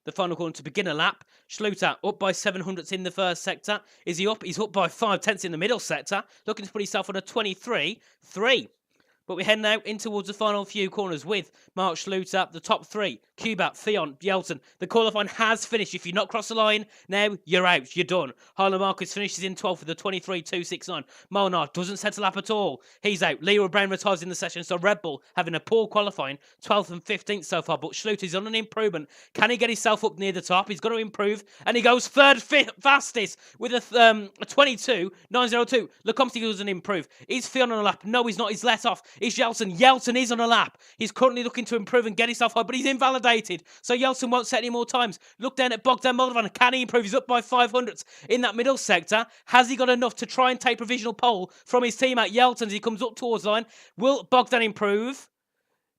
the final corner to begin a lap. Schluter up by 700ths in the first sector. Is he up? He's up by 5 tenths in the middle sector. Looking to put himself on a 23.3. But we're heading now in towards the final few corners with Mark Schluter, the top 3. Cuba, Theon, Yeltsin. The qualifying has finished. If you've not crossed the line, now you're out. You're done. Harlan Marquis finishes in 12th with a 23.269. Molnar doesn't settle up at all. He's out. Leroy Brown retires in the session. So Red Bull having a poor qualifying. 12th and 15th so far. But Schluter's on an improvement. Can he get himself up near the top? He's got to improve. And he goes 3rd fastest with a 22.902. Lekomsky doesn't improve. Is Theon on a lap? No, he's not. He's let off. is Yeltsin. Yeltsin is on a lap. He's currently looking to improve and get himself high, but he's invalidated. So Yeltsin won't set any more times. Look down at Bogdan Moldovan. Can he improve? He's up by 500s in that middle sector. Has he got enough to try and take provisional pole from his teammate Yeltsin as he comes up towards the line? Will Bogdan improve?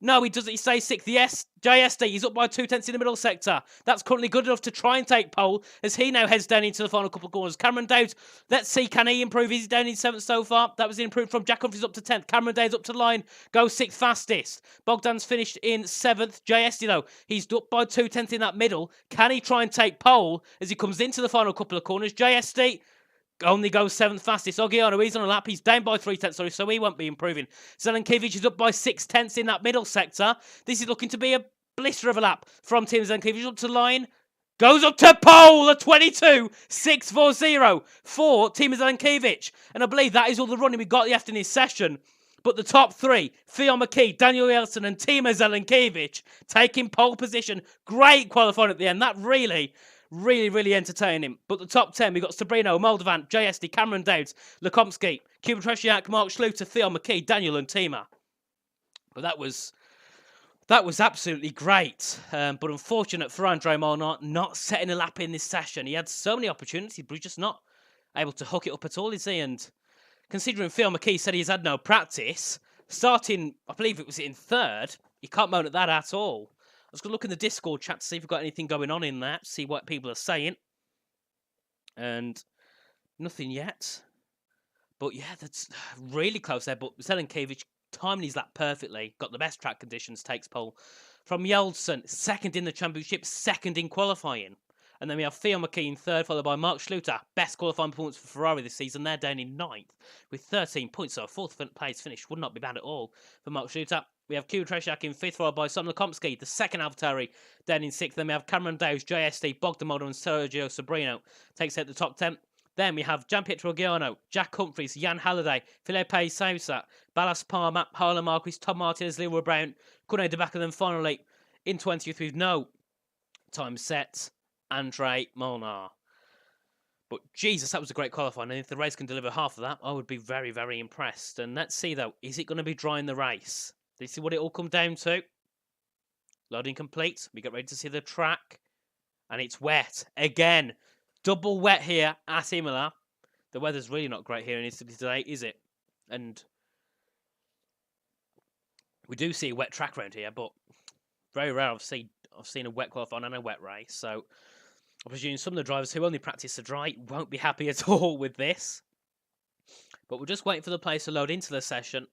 No, he doesn't. He stays sixth. Yes, JSD, he's up by 2/10 in the middle sector. That's currently good enough to try and take pole as he now heads down into the final couple of corners. Cameron Dowd, let's see, can he improve? Is he down in 7th so far? That was improved from Jack Humphries up to 10th. Cameron Dowd's up to the line, goes 6th fastest. Bogdan's finished in 7th. JSD, though, he's up by 2/10 in that middle. Can he try and take pole as he comes into the final couple of corners? JSD only goes 7th fastest. Ogiano, he's on a lap. He's down by 3/10, sorry, so he won't be improving. Zelenkiewicz is up by 6/10 in that middle sector. This is looking to be a blister of a lap from Tim Zelenkiewicz up to the line. Goes up to pole, a 22.640 for Tim Zelenkiewicz. And I believe that is all the running we got left in this session. But the top three, Fionn McKee, Daniel Yeltsin and Timo Zelenkiewicz taking pole position. Great qualifying at the end. That really entertaining. But the top 10, we've got Sabrino, Moldovan, JSD, Cameron Dowds, Lekomsky, Kuba Tresiak, Mark Schluter, Fionn McKee, Daniel and Tima. But that was absolutely great. But unfortunate for Andre Molnar not setting a lap in this session. He had so many opportunities, but he's just not able to hook it up at all, is he? And considering Fionn McKee said he's had no practice, starting, I believe it was in 3rd, you can't moan at that at all. I was going to look in the Discord chat to see if we've got anything going on in that, see what people are saying. And nothing yet. But yeah, that's really close there. But Zelenkiewicz timing his lap perfectly. Got the best track conditions, takes pole. From Yeltsin, 2nd in the championship, 2nd in qualifying. And then we have Fionn McKee in 3rd, followed by Mark Schluter. Best qualifying performance for Ferrari this season. They're down in 9th with 13 points. So a 4th place finish would not be bad at all for Mark Schluter. We have Kuba Tresiak in 5th, followed by Sam Lekomsky, the 2nd AlphaTauri, down in 6th. Then we have Cameron Dowds, JSD, Bogdan Moldovan, and Sergio Sabrino takes out the top 10. Then we have Gianpietro Giano, Jack Humphries, Jan Halliday, Felipe Sousa, Ballas Palmer, Harlan Marquis, Tom Martinez, Leroy Brown, Kunle de Backer, then finally in 20th with no time set, Andre Molnar. But Jesus, that was a great qualifying. And if the race can deliver half of that, I would be very, very impressed. And let's see, though, is it going to be dry in the race? This is what it all comes down to. Loading complete. We get ready to see the track. And it's wet. Again, double wet here at Imola. The weather's really not great here in Italy today, is it? And we do see a wet track around here, but very rare I've seen a wet qualifying and a wet race. So I presume some of the drivers who only practice the dry won't be happy at all with this. But we're just waiting for the players to load into the session.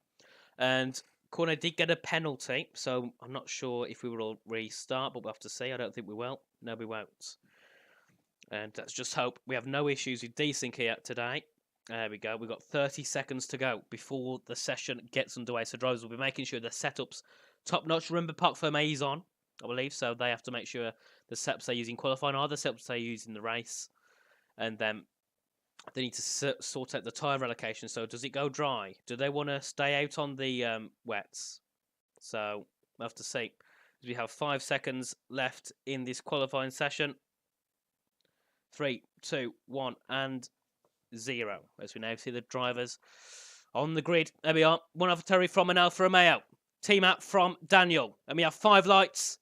And Corner did get a penalty, so I'm not sure if we will restart, but we'll have to see. I don't think we will. No, we won't. And let's just hope we have no issues with desync here today. There we go. We've got 30 seconds to go before the session gets underway. So drivers will be making sure the setups top-notch. Remember, Park Fermé is on, I believe, so they have to make sure the setups they're using qualifying are the setups they're using in the race. And then they need to sort out the tyre allocation. So does it go dry? Do they want to stay out on the wets? So we'll have to see. We have 5 seconds left in this qualifying session. 3, 2, 1, and 0. As we now see the drivers on the grid. There we are. One AlphaTauri from an Alfa Romeo. Team out from Daniel. And we have 5 lights.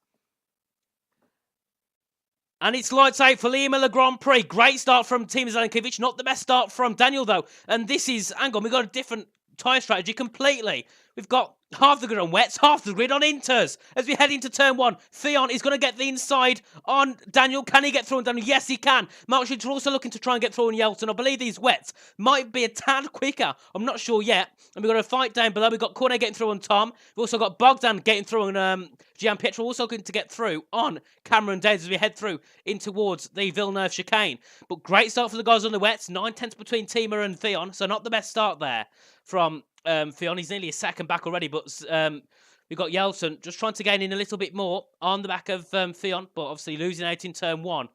And it's lights out for the Imola Grand Prix. Great start from Team Zelenkiewicz. Not the best start from Daniel, though. And this is, hang on, we've got a different tyre strategy completely. We've got half the grid on wets, half the grid on inters. As we head into turn 1, Fionn is going to get the inside on Daniel. Can he get through on Daniel? Yes, he can. Mark Schluter also looking to try and get through on Yeltsin. I believe these wets might be a tad quicker. I'm not sure yet. And we've got a fight down below. We've got Cornet getting through on Tom. We've also got Bogdan getting through on Gianpietro. Also going to get through on Cameron Dowds as we head through in towards the Villeneuve chicane. But great start for the guys on the wets. 9/10 between Tima and Fionn. So not the best start there from Fionn. He's nearly a second back already, but we've got Yeltsin just trying to gain in a little bit more on the back of Fionn, but obviously losing out in turn 1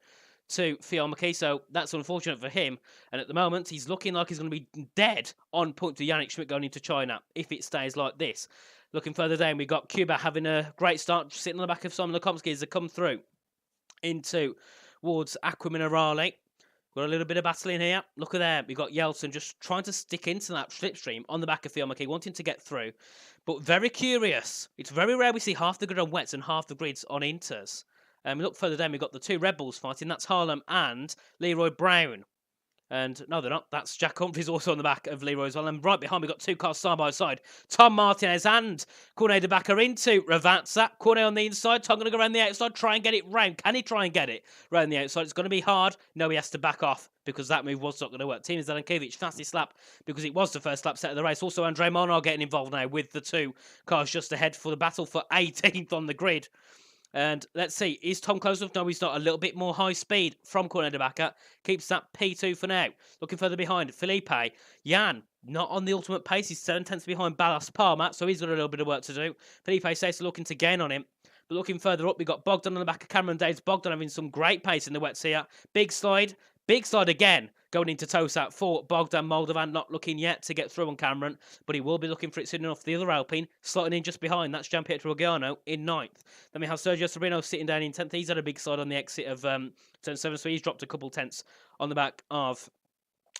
to Fionn McKee, so that's unfortunate for him. And at the moment, he's looking like he's going to be dead on point to Yannick Schmidt going into China if it stays like this. Looking further down, we've got Cuba having a great start, sitting on the back of Simon Lekomsky as they come through into towards Aqua Minerale. Got a little bit of battle in here. Look at there. We've got Yeltsin just trying to stick into that slipstream on the back of Fielmaki, wanting to get through. But very curious. It's very rare we see half the grid on wets and half the grids on inters. Look further down, we've got the two Red Bulls fighting. That's Harlem and Leroy Brown. And no, they're not. That's Jack Humphries also on the back of Leroy as well. And right behind, we've got two cars side by side. Tom Martinez and Cornet de Backer into Ravazza. Cornet on the inside. Tom going to go around the outside, try and get it round. Can he try and get it round the outside? It's going to be hard. No, he has to back off because that move was not going to work. Team Zelenkiewicz, fastest lap because it was the first lap set of the race. Also, Andre Monard getting involved now with the two cars just ahead for the battle for 18th on the grid. And let's see, is Tom close enough? No, he's not. A little bit more high speed from Cornet de Backer. Keeps that P2 for now. Looking further behind, Felipe. Jan, not on the ultimate pace. He's 7/10 behind Ballas Palmer, so he's got a little bit of work to do. Felipe says looking to gain on him. But looking further up, we've got Bogdan on the back of Cameron Daves. Bogdan having some great pace in the wets here. Big slide again. Going into Tosat for Bogdan Moldovan, not looking yet to get through on Cameron, but he will be looking for it soon enough. The other Alpine slotting in just behind. That's Gianpietro Giano in 9th. Then we have Sergio Sobrino sitting down in 10th. He's had a big slide on the exit of turn 7, so he's dropped a couple tenths on the back of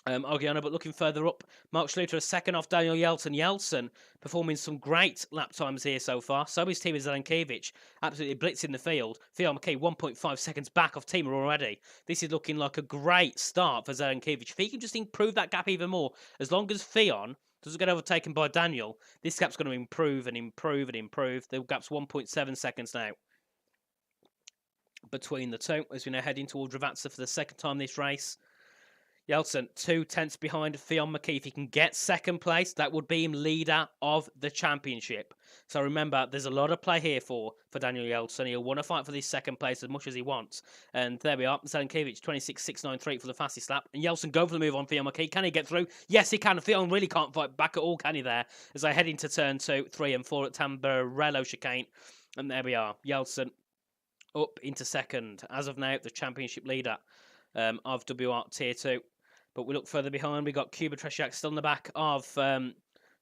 Argiano, but looking further up, Mark Schluter a second off Daniel Yeltsin. Yeltsin performing some great lap times here so far. So is Timo Zelenkiewicz, absolutely blitzing the field. Fion McKay 1.5 seconds back off Timo already. This is looking like a great start for Zelenkiewicz. If he can just improve that gap even more, as long as Fion doesn't get overtaken by Daniel, this gap's going to improve and improve and improve. The gap's 1.7 seconds now between the two as we now head into Ravazza for the second time this race. Yeltsin 2 tenths behind Fion McKee. If he can get second place, that would be him leader of the championship. So remember, there's a lot of play here for Daniel Yeltsin. He'll want to fight for this second place as much as he wants. And there we are. Zelenkiewicz 26.693 for the fastest lap. And Yeltsin go for the move on Fion McKee. Can he get through? Yes, he can. Fion really can't fight back at all, can he there? As I head into turn 2, 3 and 4 at Tamburello chicane. And there we are. Yeltsin up into second. As of now, the championship leader of WR Tier 2. But we look further behind. We got Kuba Tresiak still on the back of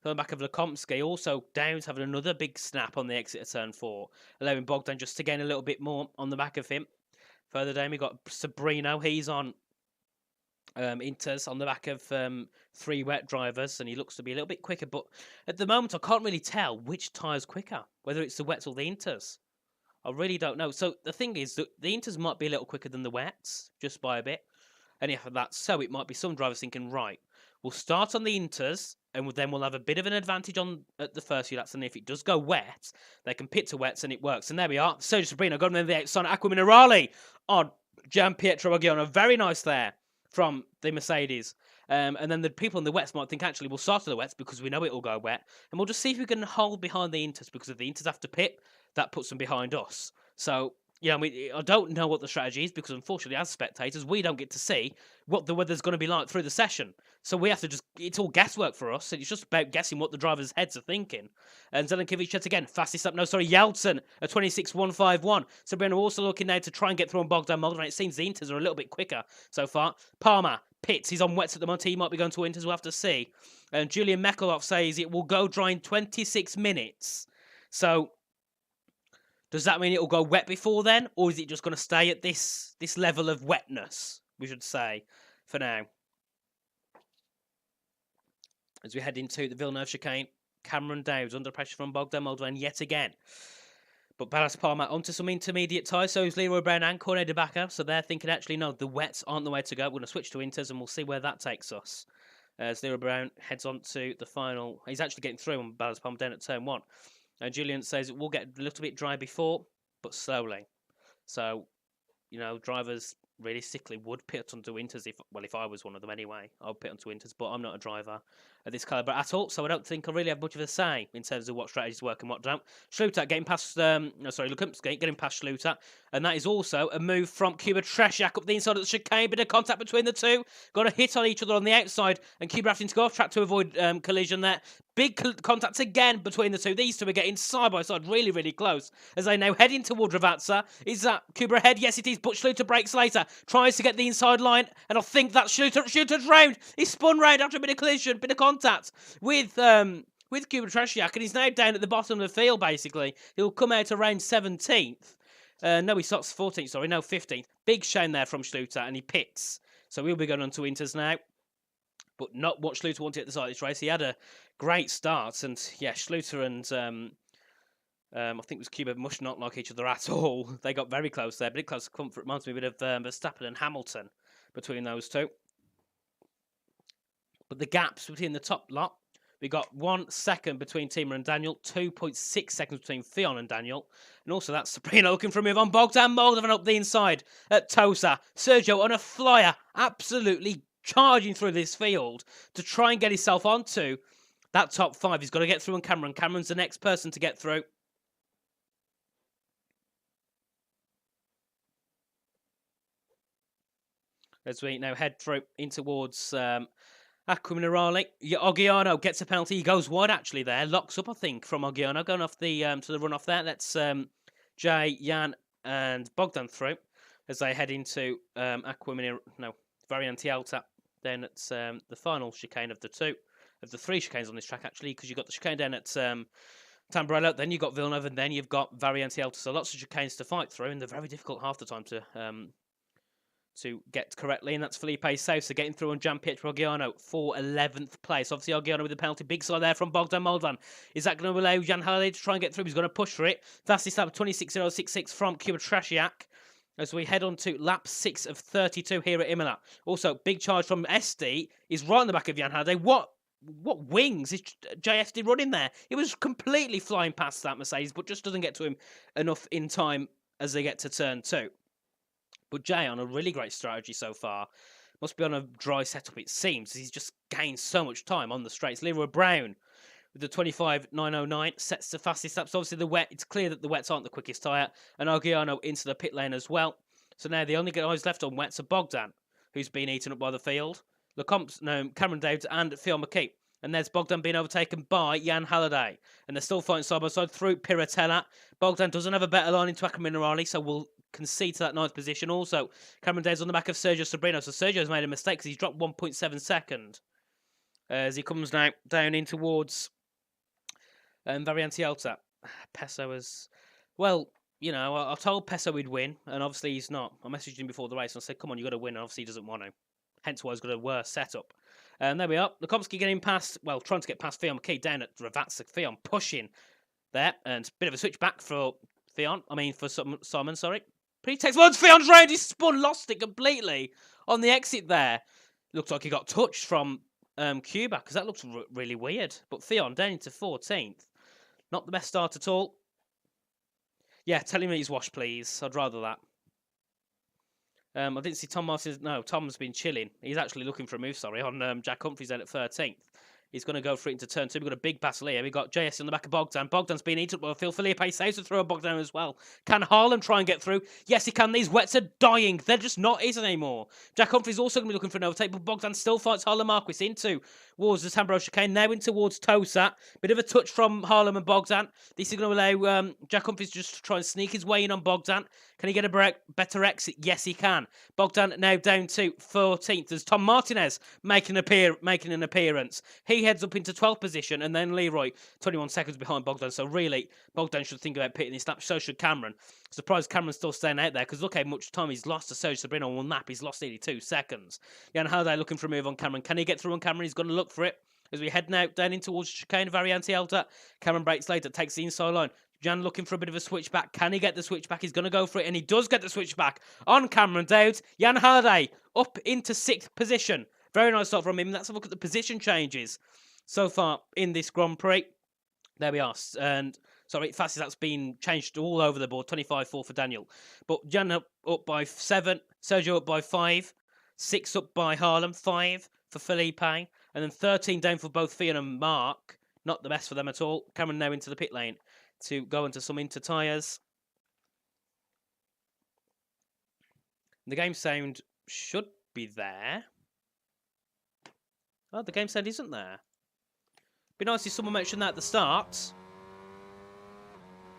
Lekomsky. Also, Downs having another big snap on the exit of turn 4, allowing Bogdan just to gain a little bit more on the back of him. Further down, we got Sabrino. He's on Inters on the back of 3 wet drivers, and he looks to be a little bit quicker. But at the moment, I can't really tell which tire's quicker, whether it's the wets or the Inters. I really don't know. So the thing is that the Inters might be a little quicker than the wets, just by a bit. And if that's so, it might be some drivers thinking, right, we'll start on the Inters, and then we'll have a bit of an advantage at the first few laps. And if it does go wet, they can pit to wets, and it works. And there we are. Sergio Sabrino going on the outside. Aqua Minerale on Gianpietro Aghiano. Very nice there from the Mercedes. And then the people in the wets might think, actually, we'll start on the wets because we know it will go wet. And we'll just see if we can hold behind the Inters, because if the Inters have to pit, that puts them behind us. So, yeah, I don't know what the strategy is, because unfortunately, as spectators, we don't get to see what the weather's going to be like through the session. So we have to it's all guesswork for us, and it's just about guessing what the drivers' heads are thinking. And Zelenkiewicz yet again, fastest up. No, sorry, Yeltsin, a 26.151. Sabrina also looking now to try and get through on Bogdan Moldovan. It seems the Inters are a little bit quicker so far. Palmer pits. He's on wets at the moment. He might be going to Inters. We'll have to see. And Julian Mekelov says it will go dry in 26 minutes. So does that mean it will go wet before then, or is it just going to stay at this level of wetness, we should say, for now? As we head into the Villeneuve chicane, Cameron Dowds under pressure from Bogdan Moldovan yet again. But Ballas Palmer onto some intermediate tyres, so is Leroy Brown and Cornet de Backer. So they're thinking, actually, no, the wets aren't the way to go. We're going to switch to Inters, and we'll see where that takes us. As Leroy Brown heads on to the final. He's actually getting through on Ballas Palmer down at turn 1. Julian says it will get a little bit dry before, but slowly. So, drivers realistically would pit onto Inters if I was one of them anyway. I would pit onto Inters, but I'm not a driver of this calibre at all, so I don't think I really have much of a say in terms of what strategies work and what don't. Schluter getting past, Lukumsky getting past Schluter, and that is also a move from Kuba Tresiak up the inside of the chicane. Bit of contact between the two, got a hit on each other on the outside, and Kuba having to go off track to avoid collision there. Big contact again between the two. These two are getting side by side, really, really close. As they now head in toward Ravazza. Is that Kuba ahead? Yes, it is, but Schluter breaks later. Tries to get the inside line, and I think that's Schluter's round. He's spun round after a bit of collision, bit of contact with Kuba Tresiak, and he's now down at the bottom of the field, basically. He'll come out around 17th. No, he stops 14th, sorry, no, 15th. Big shame there from Schluter, and he pits. So we'll be going on to Inters now. But not what Schluter wanted at the start of this race. He had a great start, and yeah, Schluter and I think it was Cuba must not like each other at all. They got very close there, but it close comfort reminds me a bit of Verstappen and Hamilton between those two. But the gaps between the top lot, we got 1 second between Tima and Daniel, 2.6 seconds between Fionn and Daniel, and also that's Sabrina looking for a move on Bogdan Moldovan up the inside at Tosa. Sergio on a flyer, absolutely charging through this field to try and get himself onto that top 5. He's got to get through on Cameron. Cameron's the next person to get through. As we now head through in towards Acqua Minerale. Oggiano gets a penalty. He goes wide actually there. Locks up, I think, from Oggiano. Going off the to the run off there. That's Jay, Jan, and Bogdan through as they head into Acqua Minerale. No, Variante Alta. Then it's the final chicane of the 3 chicanes on this track actually, because you've got the chicane down at Tamburello, then you've got Villeneuve, and then you've got Variante Alta. So lots of chicanes to fight through, and they're very difficult half the time to get correctly, and that's Felipe Sousa getting through on Gianpietro Oggiano for 11th place. Obviously, Oggiano with the penalty. Big side there from Bogdan Moldovan. Is that going to allow Jan Halliday to try and get through? He's going to push for it. Fastest lap 26.066 from Cuba Trashiak as we head on to lap 6 of 32 here at Imola. Also, big charge from SD is right in the back of Jan Halliday. What wings is JSD running there? He was completely flying past that Mercedes, but just doesn't get to him enough in time as they get to turn 2. But Jay on a really great strategy so far. Must be on a dry setup, it seems. He's just gained so much time on the straights. Leroy Brown with the 25.909 sets the fastest laps. Obviously, the wet. It's clear that the wets aren't the quickest tyre. And Oggiano into the pit lane as well. So now the only guys left on wets are Bogdan, who's been eaten up by the field. Cameron Davids and Phil McKee. And there's Bogdan being overtaken by Jan Halliday. And they're still fighting side by side through Piratella. Bogdan doesn't have a better line into Acqua Minerale, so we'll concede to that 9th position. Also, Cameron Davids on the back of Sergio Sobrino. So Sergio's made a mistake because he's dropped 1.7 second. As he comes now down in towards Variante Alta. Peso is... Well, you know, I told Peso he'd win, and obviously he's not. I messaged him before the race and I said, come on, you've got to win, and obviously he doesn't want to. Hence why he's got a worse setup. And there we are. Lukomsky getting past, well, trying to get past Fionn McKee down at Ravazza. Fionn pushing there, and a bit of a switch back for Simon, sorry. Pretext words, Fion's round, he spun, lost it completely on the exit there. Looks like he got touched from Cuba, because that looks really weird. But Fionn down into 14th. Not the best start at all. Yeah, tell him he's washed, please. I'd rather that. I didn't see Tom Martin. No, Tom's been chilling. He's actually looking for a move, sorry, on Jack Humphries then at 13th. He's going to go for it into turn 2. We've got a big battle here. We've got JS on the back of Bogdan. Bogdan's been eaten up by Phil. Felipe saves to throw a Bogdan as well. Can Harlem try and get through? Yes, he can. These wets are dying. They're just not his anymore. Jack Humphries also going to be looking for an overtake, but Bogdan still fights Harlem Marquis into towards the Tambro chicane. Now in towards Tosa. Bit of a touch from Harlem and Bogdan. This is going to allow Jack Humphries just to try and sneak his way in on Bogdan. Can he get a better exit? Yes, he can. Bogdan now down to 14th. There's Tom Martinez making an appearance. He heads up into 12th position, and then Leroy 21 seconds behind Bogdan. So really, Bogdan should think about pitting this lap. So should Cameron. Surprised Cameron's still staying out there, because look how much time he's lost to Sergio Sobrino on one lap. He's lost nearly 2 seconds. Jan Halliday looking for a move on Cameron. Can he get through on Cameron? He's going to look for it. As we head now down in towards chicane Variante Alta. Cameron breaks later, takes the inside line. Jan looking for a bit of a switchback. Can he get the switchback? He's going to go for it, and he does get the switchback on Cameron Dowd. Jan Halliday up into 6th position. Very nice start from him. Let's have a look at the position changes so far in this Grand Prix. There we are. And sorry, fastest that's been changed all over the board. 25.4 for Daniel. But Jan up by 7. Sergio up by 5. 6 up by Harlem. 5 for Felipe. And then 13 down for both Fionn and Mark. Not the best for them at all. Cameron now into the pit lane to go into some inter tyres. The game sound should be there. Oh, the game sound isn't there. Be nice if someone mentioned that at the start.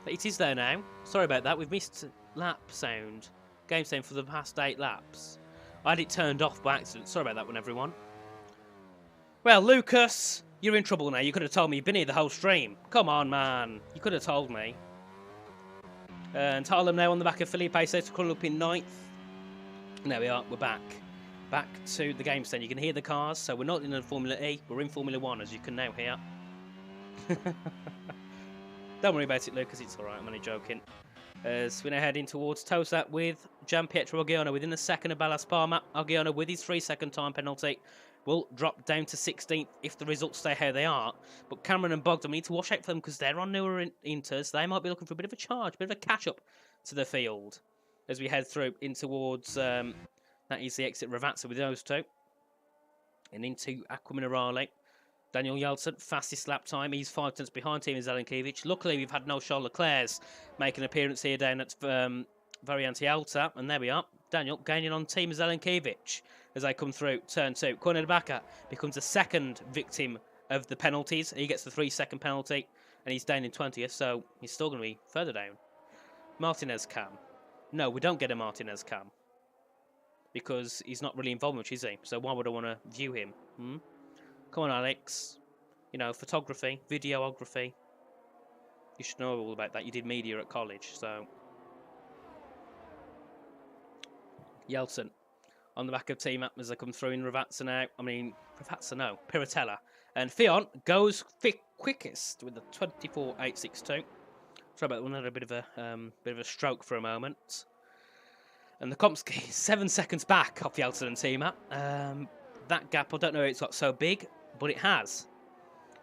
But it is there now. Sorry about that. We've missed lap sound. Game sound for the past 8 laps. I had it turned off by accident. Sorry about that one, everyone. Well, Lucas, you're in trouble now. You could have told me you've been here the whole stream. Come on, man. You could have told me. And Harlem now on the back of Felipe says to call up in 9th. And there we are. We're back. back to the game stand. You can hear the cars, so we're not in Formula E, we're in Formula 1, as you can now hear. Don't worry about it, Lucas, it's alright, I'm only joking. As we're now heading towards Tosa with Gianpietro Oggiano within the second of Ballas Palmer. Oggiano with his 3-second time penalty will drop down to 16th if the results stay how they are. But Cameron and Bogdan, we need to watch out for them because they're on newer Inters. They might be looking for a bit of a charge, a bit of a catch-up to the field as we head through in towards, that is the exit Ravazza with those two. And into Acqua Minerale. Daniel Yeltsin, fastest lap time. He's 5 tenths behind Timo Zelenkiewicz. Luckily, we've had no Charles Leclerc's make an appearance here down at Variante Alta. And there we are. Daniel gaining on Timo Zelenkiewicz as they come through turn 2. Cornel Baca becomes the second victim of the penalties. He gets the 3-second penalty and he's down in 20th, so he's still going to be further down. Martinez cam. No, we don't get a Martinez cam because he's not really involved much, is he? So why would I want to view him? Come on, Alex. You know, photography, videography. You should know all about that. You did media at college, so. Yeltsin on the back of team up as they come through in Ravazza now. I mean, Ravazza, no, Piratella. And Fion goes quickest with the 24.862. Sorry about that one, had a bit of a stroke for a moment. And the Komsky 7 seconds back off Yeltsin and team up. That gap, I don't know if it's got so big, but it has.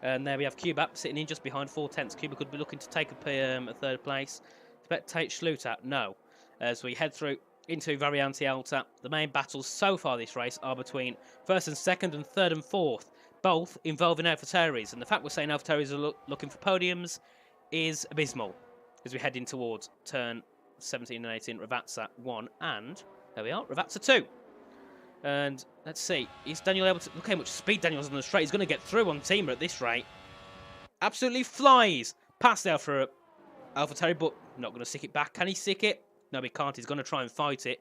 And there we have Kubap sitting in just behind 4 tenths. Kubap could be looking to take a third place. Spectate Schluter, no. As we head through into Variante Alta, the main battles so far this race are between first and second and third and fourth, both involving AlphaTauris. And the fact we're saying AlphaTauris are looking for podiums is abysmal as we head in towards turn 17 and 18, Ravazza 1, and there we are, Ravazza 2. And let's see, is Daniel able to... Look how much speed Daniel's on the straight. He's going to get through on Teamer at this rate. Absolutely flies past AlphaTauri, but not going to stick it back. Can he stick it? No, he can't. He's going to try and fight it.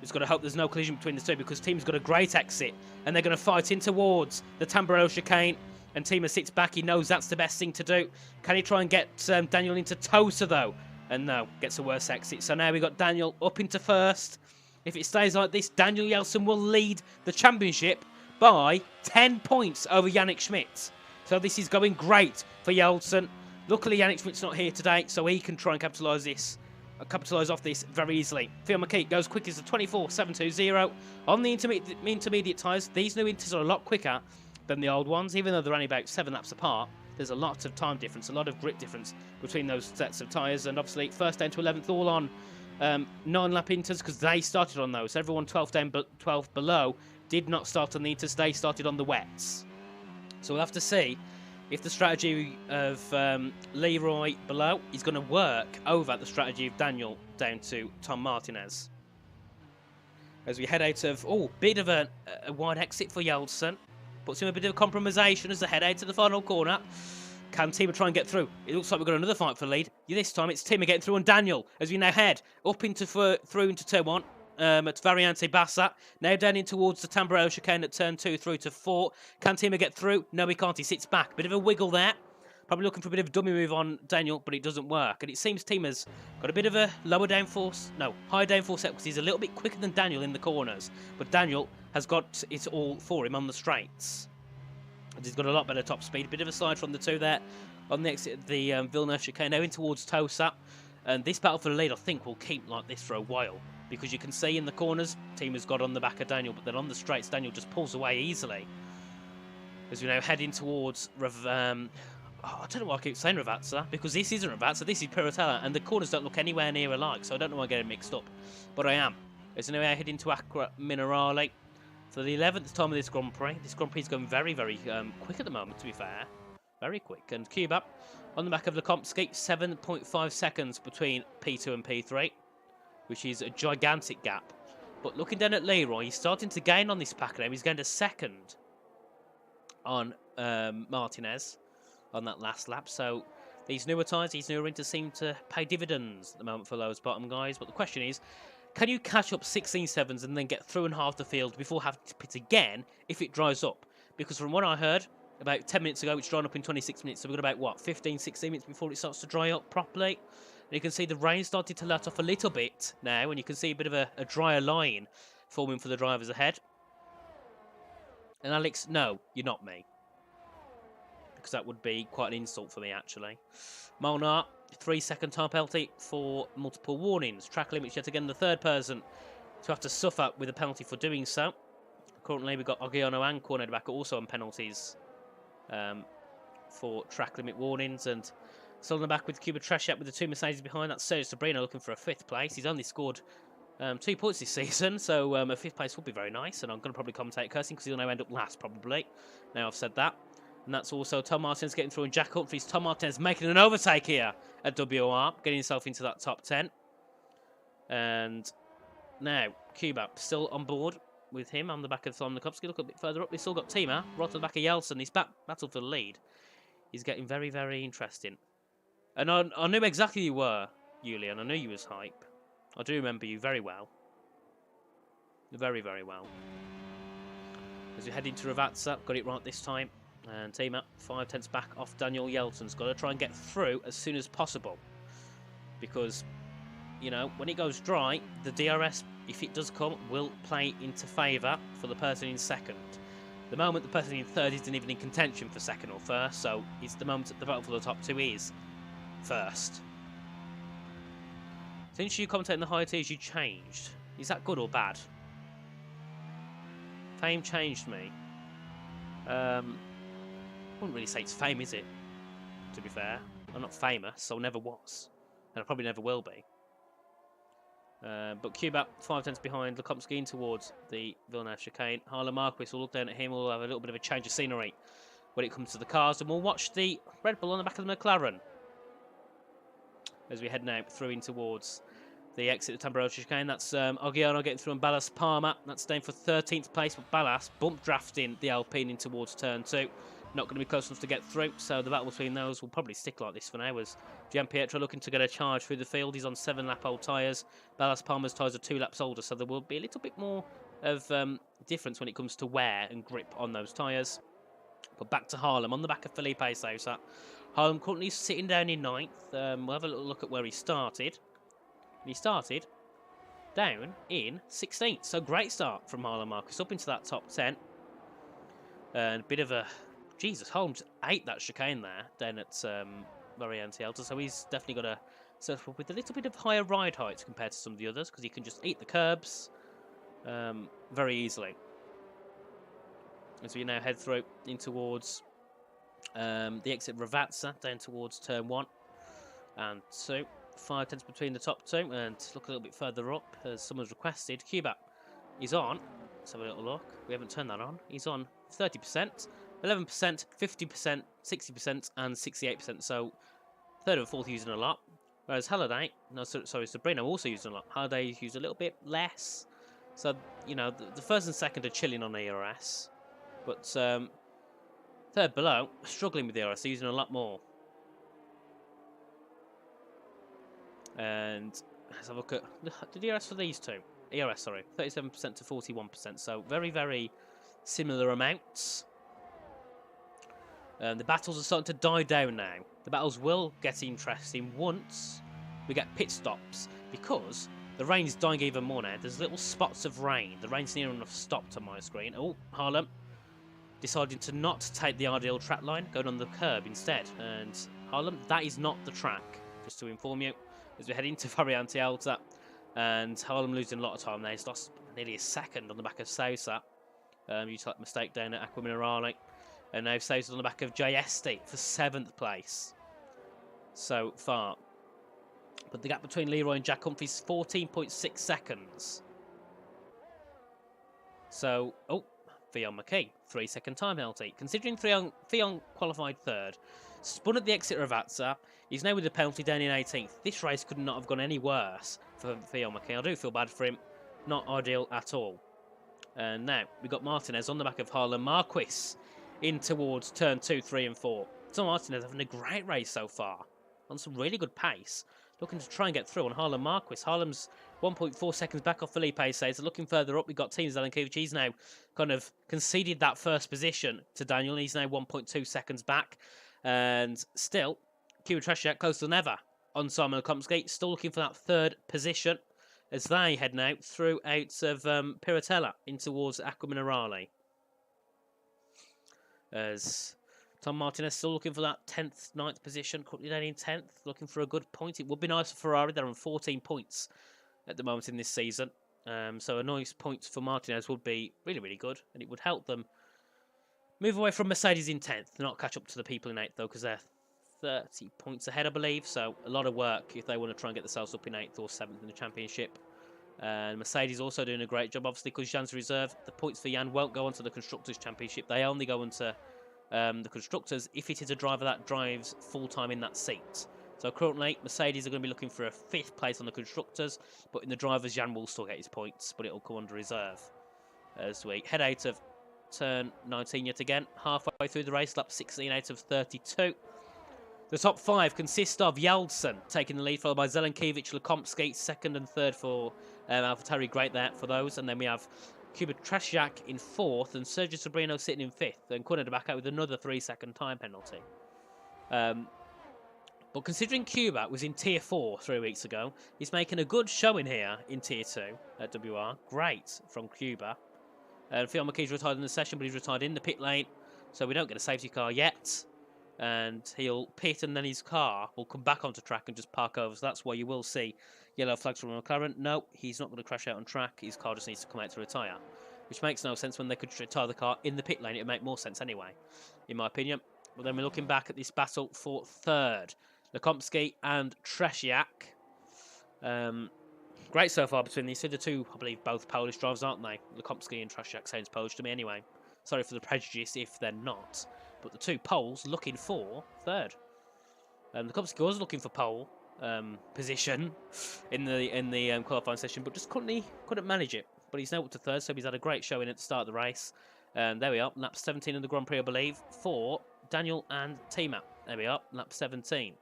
He's got to hope there's no collision between the two because Team's got a great exit. And they're going to fight in towards the Tamburello chicane. And Teamer sits back. He knows that's the best thing to do. Can he try and get Daniel into Tosa, though? And no, gets a worse exit. So now we've got Daniel up into first. If it stays like this, Daniel Yeltsin will lead the championship by 10 points over Yannick Schmidt. So this is going great for Yeltsin. Luckily, Yannick Schmidt's not here today, so he can try and capitalise off this very easily. Phil McKee goes quick as a 24.720 on the intermediate tyres. These new Inters are a lot quicker than the old ones, even though they're only about 7 laps apart. There's a lot of time difference, a lot of grip difference between those sets of tyres, and obviously first down to 11th all on 9-lap Inters because they started on those. Everyone 12 down, 12 below did not start on the Inters. They started on the wets. So we'll have to see if the strategy of Leroy below is going to work over the strategy of Daniel down to Tom Martinez. As we head out of, bit of a wide exit for Yeltsin. Puts him a bit of a compromisation as they head out to the final corner. Can Tima try and get through? It looks like we've got another fight for the lead. This time it's Tima getting through on Daniel as we now head up into through into turn 1 at Variante Bassa. Now down in towards the Tamburello chicane at turn 2 through to 4. Can Tima get through? No, he can't. He sits back. Bit of a wiggle there. Probably looking for a bit of a dummy move on Daniel, but it doesn't work. And it seems Tima's got a bit of a high downforce set because he's a little bit quicker than Daniel in the corners. But Daniel has got it all for him on the straights. And he's got a lot better top speed. Bit of a slide from the two there on the exit of the Villeneuve chicane. Now in towards Tosa. And this battle for the lead, I think, will keep like this for a while. Because you can see in the corners, Tima's got on the back of Daniel. But then on the straights, Daniel just pulls away easily. As we now head in towards... I don't know why I keep saying Ravazza, because this isn't Ravazza, this is Piratella, and the corners don't look anywhere near alike, so I don't know why I get it mixed up. But I am. As we now head into Acqua Minerale for the 11th time of this Grand Prix. This Grand Prix is going very, very quick at the moment, to be fair. Very quick. And Kuba on the back of Lekomsky, 7.5 seconds between P2 and P3, which is a gigantic gap. But looking down at Leroy, he's starting to gain on this pack now. He's going to second on Martinez on that last lap. So these newer tyres, these newer Inters seem to pay dividends at the moment for those bottom guys. But the question is, can you catch up 16.7s and then get through and half the field before having to pit again if it dries up? Because from what I heard, about 10 minutes ago, it's dried up in 26 minutes. So we've got about, what, 15, 16 minutes before it starts to dry up properly. And you can see the rain started to let off a little bit now. And you can see a bit of a drier line forming for the drivers ahead. And Alex, no, you're not me. Because that would be quite an insult for me, actually. Molnar, 3-second time penalty for multiple warnings. Track limits yet again the third person to have to suffer with a penalty for doing so. Currently, we've got Ogiano and Cornerback also on penalties for track limit warnings. And still on the back with Cuba Treshak with the 2 Mercedes behind. That's Sergio Sabrina looking for a 5th place. He's only scored 2 points this season, so a 5th place would be very nice. And I'm going to probably commentate cursing because he'll now end up last, probably. Now I've said that. And that's also Tom Martins getting through and Jack Humphries. Tom Martins making an overtake here at WOR, getting himself into that top 10. And now Cuba still on board with him on the back of Simon Lukowski. Look a bit further up. They've still got Tima right on the back of Yeltsin. He's battle for the lead. He's getting very, very interesting. And I knew exactly you were, Julian. I knew you was hype. I do remember you very well. Very, very well. As we head into Ravazza, got it right this time. And Tima, 5 tenths back off Daniel Yeltsin's got to try and get through as soon as possible. Because, you know, when it goes dry, the DRS, if it does come, will play into favour for the person in second. The moment the person in third isn't even in contention for second or first, so it's the moment the battle for the top 2 is first. Since you commentate in the higher tiers, you changed. Is that good or bad? Fame changed me. I wouldn't really say it's fame, is it? To be fair, I'm not famous, so I never was, and I probably never will be. But Cuba 5 tenths behind, Lukomsky in towards the Villeneuve chicane. Harlan Marquis will look down at him. We'll have a little bit of a change of scenery when it comes to the cars, and we'll watch the Red Bull on the back of the McLaren as we head now through in towards the exit of Tamburello chicane. That's Ogiano getting through and Ballas Palmer. That's down for 13th place, but Ballas bump drafting the Alpine in towards turn 2. Not going to be close enough to get through, so the battle between those will probably stick like this for now. As Gianpietro looking to get a charge through the field. He's on 7-lap old tyres. Ballas Palmer's tyres are 2 laps older, so there will be a little bit more of difference when it comes to wear and grip on those tyres. But back to Harlem on the back of Felipe Sousa. Harlem currently sitting down in 9th. We'll have a little look at where he started. He started down in 16th, so great start from Harlan Marcus up into that top 10. And a bit of a... Jesus, Holmes ate that chicane there down at Variante Alta, so he's definitely got to surf up with a little bit of higher ride heights compared to some of the others, because he can just eat the curbs very easily. As we now head through in towards the exit Ravazza, down towards turn 1 and 2. 5 tenths between the top 2, and look a little bit further up as someone's requested. Cuba is on. Let's have a little look. We haven't turned that on. He's on 30%, 11%, 50%, 60%, and 68%. So third and fourth using a lot. Whereas Halliday, Sabrina also using a lot. Halliday used a little bit less. So, you know, the first and second are chilling on ERS. But third below, struggling with the ERS, using a lot more. And let's have a look at the ERS for these two. ERS, sorry, 37% to 41%. So very, very similar amounts. The battles are starting to die down now. The battles will get interesting once we get pit stops, because the rain's dying even more now. There's little spots of rain. The rain's near enough stopped on my screen. Oh, Harlem deciding to not take the ideal track line, going on the curb instead. And Harlem, that is not the track, just to inform you. As we head into Variante Alta, and Harlem losing a lot of time there. He's lost nearly a second on the back of Sousa. You took that mistake down at Aqua Minerale. And now Sousa's on the back of Giesti for 7th place so far. But the gap between Leroy and Jack Humphrey is 14.6 seconds. So, oh, Fionn McKee, 3-second time penalty. Considering Fionn qualified third, spun at the exit of Ravazza. He's now with the penalty down in 18th. This race could not have gone any worse for Fionn McKee. I do feel bad for him. Not ideal at all. And now we've got Martinez on the back of Harlan Marquis in towards turn 2, 3 and 4. So Martinez having a great race so far. On some really good pace. Looking to try and get through on Harlan Marquis. Harlan's 1.4 seconds back off Felipe says. So looking further up, we've got Team Zelenkovic. He's now kind of conceded that first position to Daniel. He's now 1.2 seconds back. And still, Cuba Treshak closer than ever on Simon Lukomsky. Still looking for that third position as they head now through out of Piratella in towards Aqua Minerale. As Tom Martinez still looking for that 10th, 9th position, currently down in 10th, looking for a good point. It would be nice for Ferrari, they're on 14 points at the moment in this season. So a nice point for Martinez would be really, really good, and it would help them move away from Mercedes in 10th, not catch up to the people in 8th though, because they're 30 points ahead, I believe. So a lot of work if they want to try and get themselves up in 8th or 7th in the championship. And Mercedes also doing a great job, obviously, because Jan's reserve. The points for Jan won't go onto the Constructors' Championship. They only go onto the Constructors if it is a driver that drives full-time in that seat. So currently, Mercedes are going to be looking for a 5th place on the Constructors, but in the Drivers, Jan will still get his points, but it'll come under reserve. As we head out of turn 19 yet again, halfway through the race, lap 16 out of 32. The top 5 consist of Yaldson taking the lead, followed by Zelenkiewicz, Lekomsky, 2nd and 3rd for AlphaTauri. Great there for those. And then we have Kuba Trasiak in 4th and Sergio Sobrino sitting in 5th. And Kunada back out with another 3-second time penalty. But considering Kuba was in Tier 4 3 weeks ago, he's making a good showing here in Tier 2 at WR. Great from Kuba. Phil McKee's retired in the session, but he's retired in the pit lane. So we don't get a safety car yet. And he'll pit and then his car will come back onto track and just park over. So that's why you will see yellow flags from McLaren. No, he's not going to crash out on track. His car just needs to come out to retire, which makes no sense. When they could retire the car in the pit lane, it would make more sense anyway, in my opinion. But then we're looking back at this battle for 3rd. Lekomsky and Tresiak. Great so far between these two. The two, I believe, both Polish drivers, aren't they? Lekomsky and Tresiak sounds Polish to me anyway. Sorry for the prejudice if they're not. But the two Poles looking for 3rd. Lekomsky was looking for pole position in the qualifying session, but just couldn't manage it. But he's now up to 3rd, so he's had a great showing at the start of the race. There we are, lap 17 in the Grand Prix, I believe, for Daniel and T-Map. There we are, lap 17.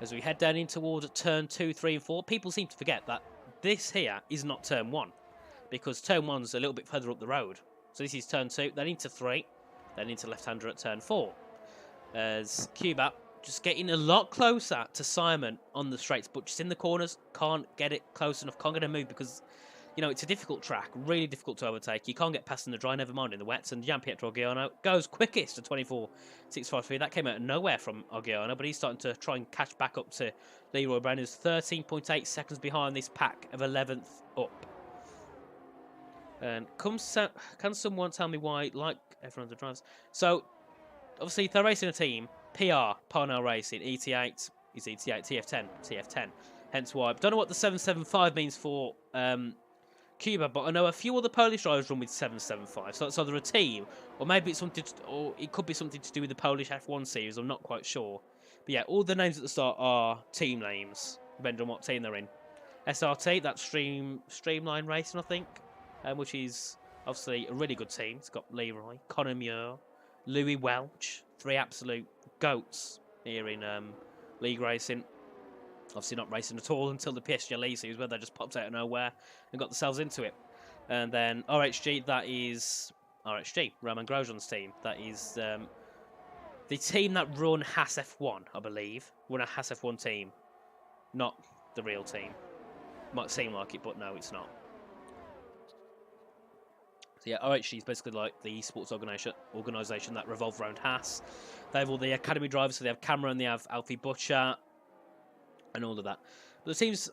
As we head down in towards turn 2, 3 and 4, people seem to forget that this here is not turn 1, because turn 1's a little bit further up the road. So this is turn 2, then into 3, then into left-hander at turn 4. As Kuba just getting a lot closer to Simon on the straights, but just in the corners, can't get it close enough, can't get a move because, you know, it's a difficult track, really difficult to overtake. You can't get past in the dry, never mind in the wets. And Gianpietro Argiano goes quickest to 24.653. That came out of nowhere from Argiano, but he's starting to try and catch back up to Leroy Brown, who's 13.8 seconds behind this pack of 11th up. And can someone tell me why, like everyone that drives? So, obviously, if they're racing a team, PR, Parnell Racing, ET8 is ET8, TF10, TF10. Hence why. I don't know what the 775 means for Kuba, but I know a few other Polish drivers run with 775. So it's either a team, or maybe it's something, or it could be something to do with the Polish F1 series. I'm not quite sure. But yeah, all the names at the start are team names, depending on what team they're in. SRT, that's Streamline Racing, I think, which is obviously a really good team. It's got Leroy, Conor Muir, Louis Welch, 3 absolute goats here in league racing. Obviously not racing at all until the PSG series, where they just popped out of nowhere and got themselves into it. And then RHG, that is RHG, Roman Grosjean's team. That is the team that run Haas F1, I believe. Run a Haas F1 team, not the real team. Might seem like it, but no, it's not. So yeah, RHG is basically like the esports organisation that revolve around Haas. They have all the academy drivers, so they have Cameron, they have Alfie Butcher, and all of that. But the teams,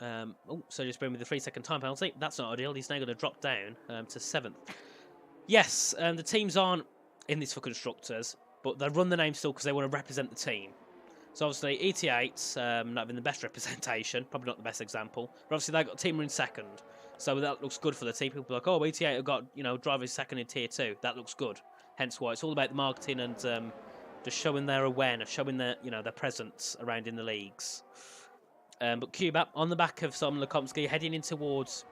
so just bring me the 3-second time penalty. That's not ideal. He's now going to drop down to 7th. Yes, the teams aren't in this for constructors, but they run the name still because they want to represent the team. So obviously ET8's not having the best representation, probably not the best example. But obviously they got team in 2nd, so that looks good for the team. People are like, oh, ET8 have got, you know, drivers 2nd in tier 2. That looks good. Hence why it's all about the marketing and just showing their awareness, showing their, you know, their presence around in the leagues. But Kuba on the back of Simon Lekomsky heading in towards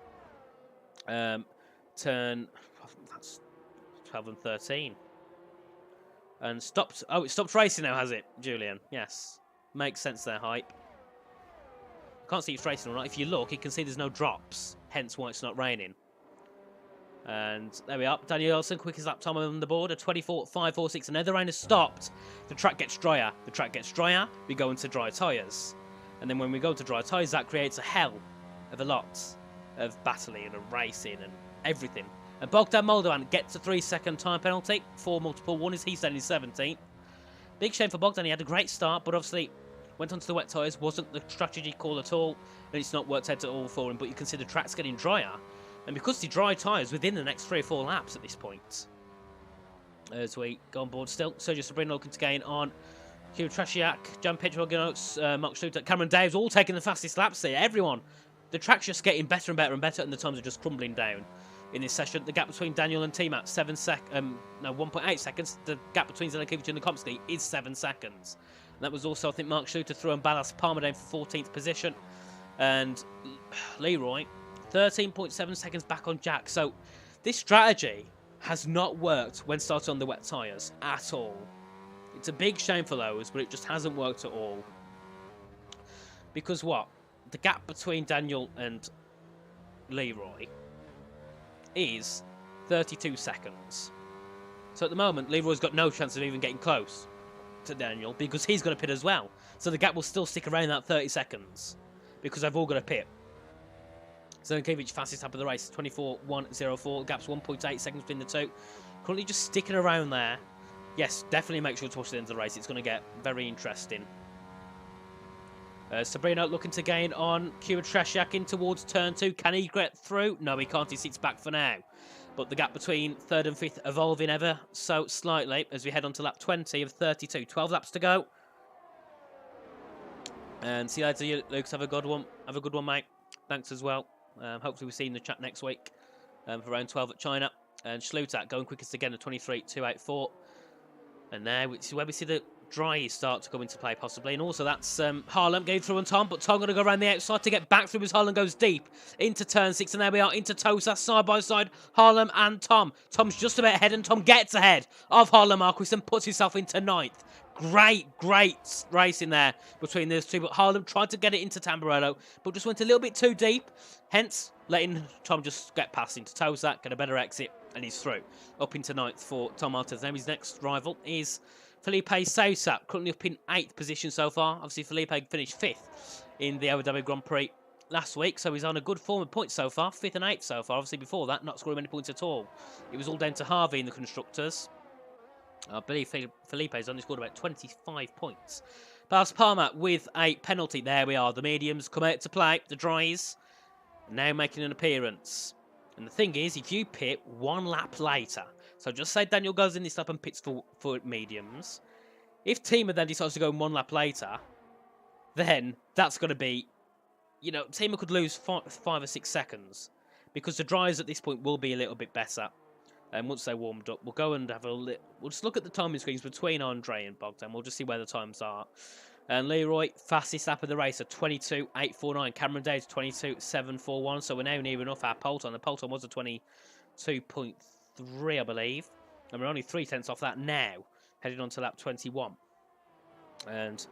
turn that's 12 and 13. And stopped. Oh, it stopped racing now, has it, Julian? Yes. Makes sense there, Hype. Can't see it's racing or not. If you look, you can see there's no drops. Hence why it's not raining. And there we are. Daniel Olsen, quickest lap time on the board, a 24.546. Another rain has stopped. The track gets drier. The track gets drier. We go into dry tyres. And then when we go to dry tyres, that creates a hell of a lot of battling and racing and everything. And Bogdan Moldovan gets a 3-second time penalty for multiple warnings. He's then in 17th. Big shame for Bogdan. He had a great start, but obviously went onto the wet tyres. Wasn't the strategy call at all, and it's not worked out at all for him. But you can see the track's getting drier, and because the dry tyres within the next 3 or 4 laps at this point. As we go on board still, Sergio Sabrina looking to gain on Hugh Trashiak, Jan Petrogonots, Mark Schluter, Cameron Daves, all taking the fastest laps here. Everyone. The track's just getting better and better and better, and the times are just crumbling down in this session. The gap between Daniel and T-Mac, 1.8 seconds. The gap between Zelenkiewicz and Lukomski is 7 seconds. And that was also, I think, Mark Schluter threw and Ballas Palmer down for 14th position. And Leroy, 13.7 seconds back on Jack. So this strategy has not worked when started on the wet tyres at all. It's a big shame for those, but it just hasn't worked at all. Because what? The gap between Daniel and Leroy is 32 seconds. So at the moment, Leroy's got no chance of even getting close to Daniel because he's going to pit as well. So the gap will still stick around that 30 seconds because they've all got to pit. Zelenkiewicz fastest lap of the race, 24.104. Gap's 1.8 seconds between the two. Currently just sticking around there. Yes, definitely make sure to watch the end of the race. It's going to get very interesting. Sabrina looking to gain on Kira Trashak in towards turn 2. Can he get through? No, he can't. He sits back for now. But the gap between 3rd and 5th evolving ever so slightly as we head on to lap 20 of 32. 12 laps to go. And see you later, Lucas. Have a good one. Have a good one, mate. Thanks as well. Hopefully we'll see you in the chat next week for round 12 at China. And Schlutat going quickest again at 23.284. And now it's where we see the dry start to come into play possibly. And also that's Harlem getting through on Tom, but Tom going to go around the outside to get back through as Harlem goes deep into turn 6. And there we are into Tosa side by side, Harlem and Tom. Tom's just about ahead and Tom gets ahead of Harlem Marquis and puts himself into 9th. Great racing there between those two. But Harlem tried to get it into Tamburello, but just went a little bit too deep. Hence, letting Tom just get past into Tosa, get a better exit, and he's through. Up into 9th for Tom Martins. Now his next rival is Felipe Sousa, currently up in 8th position so far. Obviously, Felipe finished 5th in the Abu Dhabi Grand Prix last week, so he's on a good form of points so far. 5th and 8th so far. Obviously, before that, not scoring many points at all. It was all down to Harvey in the Constructors. I believe Felipe's only scored about 25 points. Ballas Palmer with a penalty. There we are. The mediums come out to play. The dries now making an appearance. And the thing is, if you pit 1 lap later, so just say Daniel goes in this lap and pits for mediums. If Tima then decides to go in 1 lap later, then that's going to be, you know, Tima could lose 5 or 6 seconds because the dries at this point will be a little bit better. And once they're warmed up, we'll go and have we'll just look at the timing screens between Andre and Bogdan. We'll just see where the times are. And Leroy, fastest lap of the race at 22.849. Cameron Days, 22.741. So we're now near enough our Polton. The Polton was a 22.3, I believe. And we're only 3/10 off that now, heading on to lap 21. And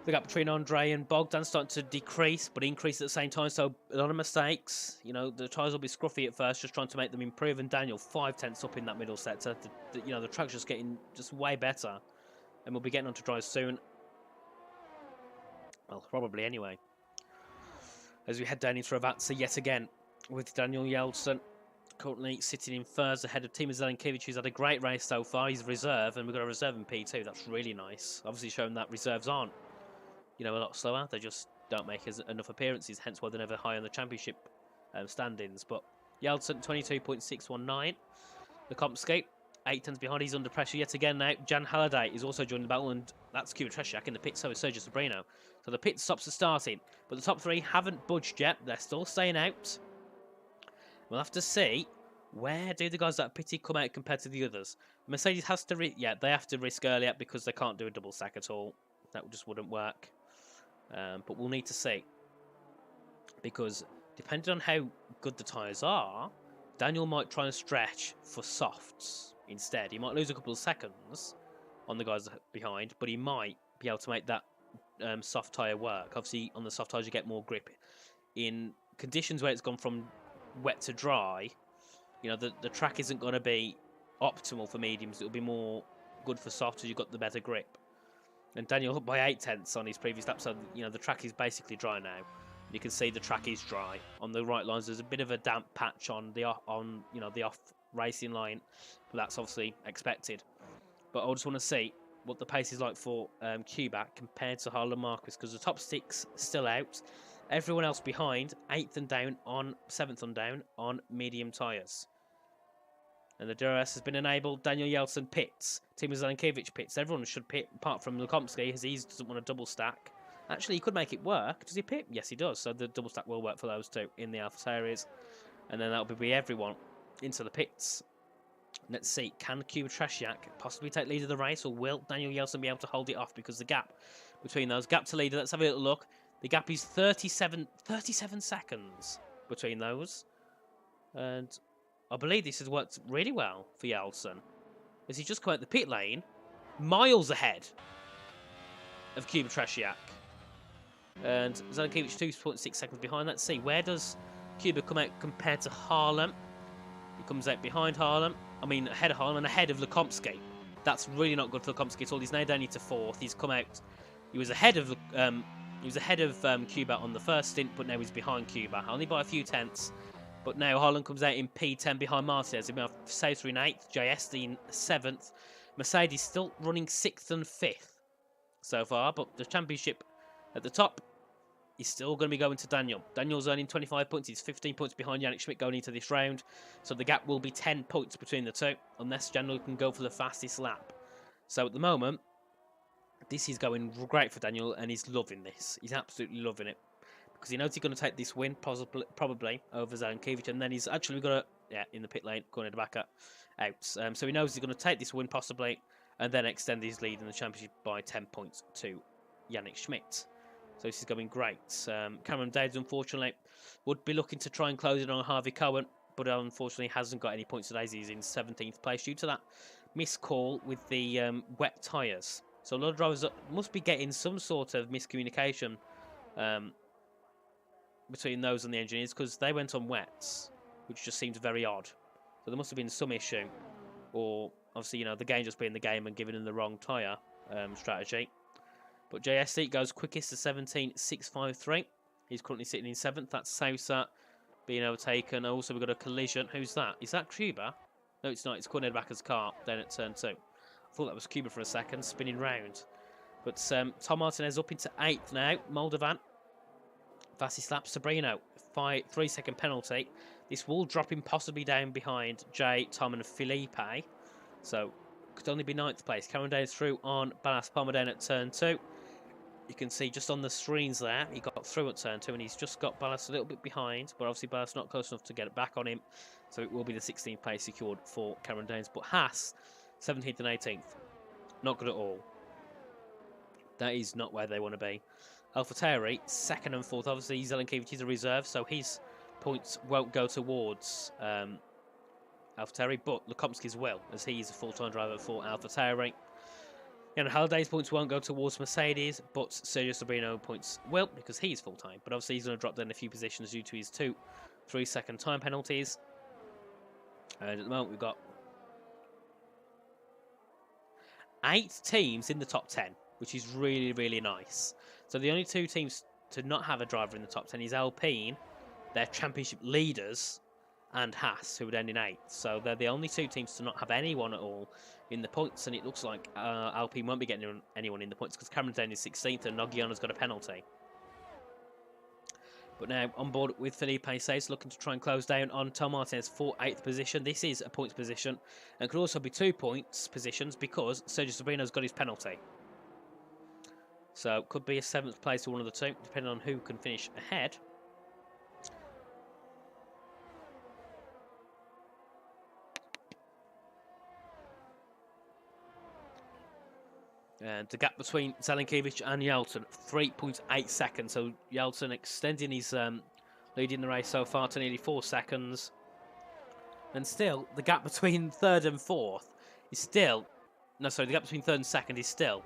the gap between Andre and Bogdan starting to decrease, but increase at the same time. So a lot of mistakes. You know, the tyres will be scruffy at first, just trying to make them improve. And Daniel 5/10 up in that middle sector. You know, the track's just getting just way better. And we'll be getting on to drives soon. Well, probably anyway. As we head down into Ravatsa yet again with Daniel Yeltsin currently sitting in first ahead of Tima Zelenkiewicz, who's had a great race so far. He's reserve, and we've got a reserve in P2. That's really nice. Obviously showing that reserves aren't, you know, a lot slower. They just don't make enough appearances, hence why they're never high on the championship standings. But Yeltsin, 22.619. The Komsky, 8/10 behind. He's under pressure yet again now. Jan Halliday is also joining the battle, and that's Kira Treshak in the pit, so is Sergio Sabrino. So the pit stops are starting, but the top 3 haven't budged yet. They're still staying out. We'll have to see where do the guys that are pitted come out compared to the others. Mercedes has to, they have to risk earlier because they can't do a double stack at all. That just wouldn't work. But we'll need to see. Because depending on how good the tyres are, Daniel might try and stretch for softs instead. He might lose a couple of seconds on the guys behind, but he might be able to make that soft tyre work. Obviously, on the soft tyres, you get more grip. In conditions where it's gone from wet to dry, you know, the track isn't going to be optimal for mediums. It'll be more good for softs as you've got the better grip. And Daniel up by 8/10 on his previous lap, so, you know, the track is basically dry now. You can see the track is dry. On the right lines, there's a bit of a damp patch on the off racing line, but that's obviously expected. But I just want to see what the pace is like for Cuba compared to Harlan Marquis, because the top six still out. Everyone else behind, 8th and down on 7th and down on medium tyres. And the DRS has been enabled. Daniel Yeltsin pits. Timo Zelenkiewicz pits. Everyone should pit, apart from Lukomski, as he doesn't want a double stack. Actually, he could make it work. Does he pit? Yes, he does. So the double stack will work for those two in the Alpha series. And then that'll be everyone into the pits. Let's see, can Kuba Trasiak possibly take lead of the race, or will Daniel Yeltsin be able to hold it off? Because the gap between those, gap to leader, let's have a little look. The gap is 37 seconds between those. And I believe this has worked really well for Yeltsin, as he just come out the pit lane, miles ahead of Kuba Trasiak. And Zelenkiewicz 2.6 seconds behind. Let's see, where does Kuba come out compared to Harlem? He comes out behind Harlem. I mean, ahead of Harlem and ahead of Lukomski. That's really not good for Lukomski at all. He's now down into 4th. He's come out. He was ahead of Cuba on the first stint, but now he's behind Cuba, only by a few tenths. But now Harlan comes out in P10 behind Martinez. Sauter in 8th, JSD in 7th. Mercedes still running 6th and 5th so far, but the championship at the top is still going to be going to Daniel. Daniel's earning 25 points. He's 15 points behind Yannick Schmidt going into this round. So the gap will be 10 points between the two, unless Daniel can go for the fastest lap. So at the moment, this is going great for Daniel, and he's loving this. He's absolutely loving it, because he knows he's going to take this win, probably over Zelenkiewicz, and then he's actually got in the pit lane, going to the back out. So he knows he's going to take this win, possibly, and then extend his lead in the championship by 10 points to Yannick Schmidt. So this is going great. Cameron Dowds, unfortunately, would be looking to try and close it on Harvey Cohen, but unfortunately hasn't got any points today. He's in 17th place due to that missed call with the wet tyres. So a lot of drivers must be getting some sort of miscommunication between those and the engineers, because they went on wets, which just seems very odd. So there must have been some issue, or obviously, the game just being the game and giving them the wrong tyre strategy. But JSC goes quickest to 17.653. He's currently sitting in 7th. That's Sousa being overtaken. Also, we've got a collision. Who's that? Is that Cuba? No, it's not. It's Cornedbacker's car down at turn 2. I thought that was Cuba for a second, spinning round. But Tom Martinez up into 8th now. Moldovan. Fastest lap, Sabrino. 3-second penalty. This will drop him possibly down behind Jay, Tom and Felipe. So, could only be 9th place. Cameron Downs through on Ballas Palmer down at turn 2. You can see just on the screens there, he got through at turn 2, and he's just got Ballas a little bit behind, but obviously Ballas not close enough to get it back on him, so it will be the 16th place secured for Cameron Downs. But Haas, 17th and 18th, not good at all. That is not where they want to be. AlphaTauri, 2nd and 4th. Obviously, Zelenkiewicz is a reserve, so his points won't go towards AlphaTauri, but Lukomski's will, as he is a full-time driver for AlphaTauri. And Halliday's points won't go towards Mercedes, but Sergio Sabrino points will, because he's full-time. But obviously he's going to drop down a few positions due to his 2 3-second time penalties. And at the moment we've got 8 teams in the top 10, which is really, really nice. So the only 2 teams to not have a driver in the top 10 is Alpine, their championship leaders, and Haas, who would end in 8th. So they're the only 2 teams to not have anyone at all in the points, and it looks like Alpine won't be getting anyone in the points, because Cameron Downs is 16th and Nogiano's got a penalty. But now on board with Felipe Sainz, looking to try and close down on Tom Martinez for 8th position. This is a points position, and could also be 2 points positions, because Sergio Sabrino's got his penalty. So could be a 7th place to one of the 2, depending on who can finish ahead. And the gap between Zelenkiewicz and Yeltsin, 3.8 seconds. So Yeltsin extending his lead in the race so far to nearly 4 seconds. And still, the gap between 3rd and 4th is still... No, sorry, the gap between 3rd and 2nd is still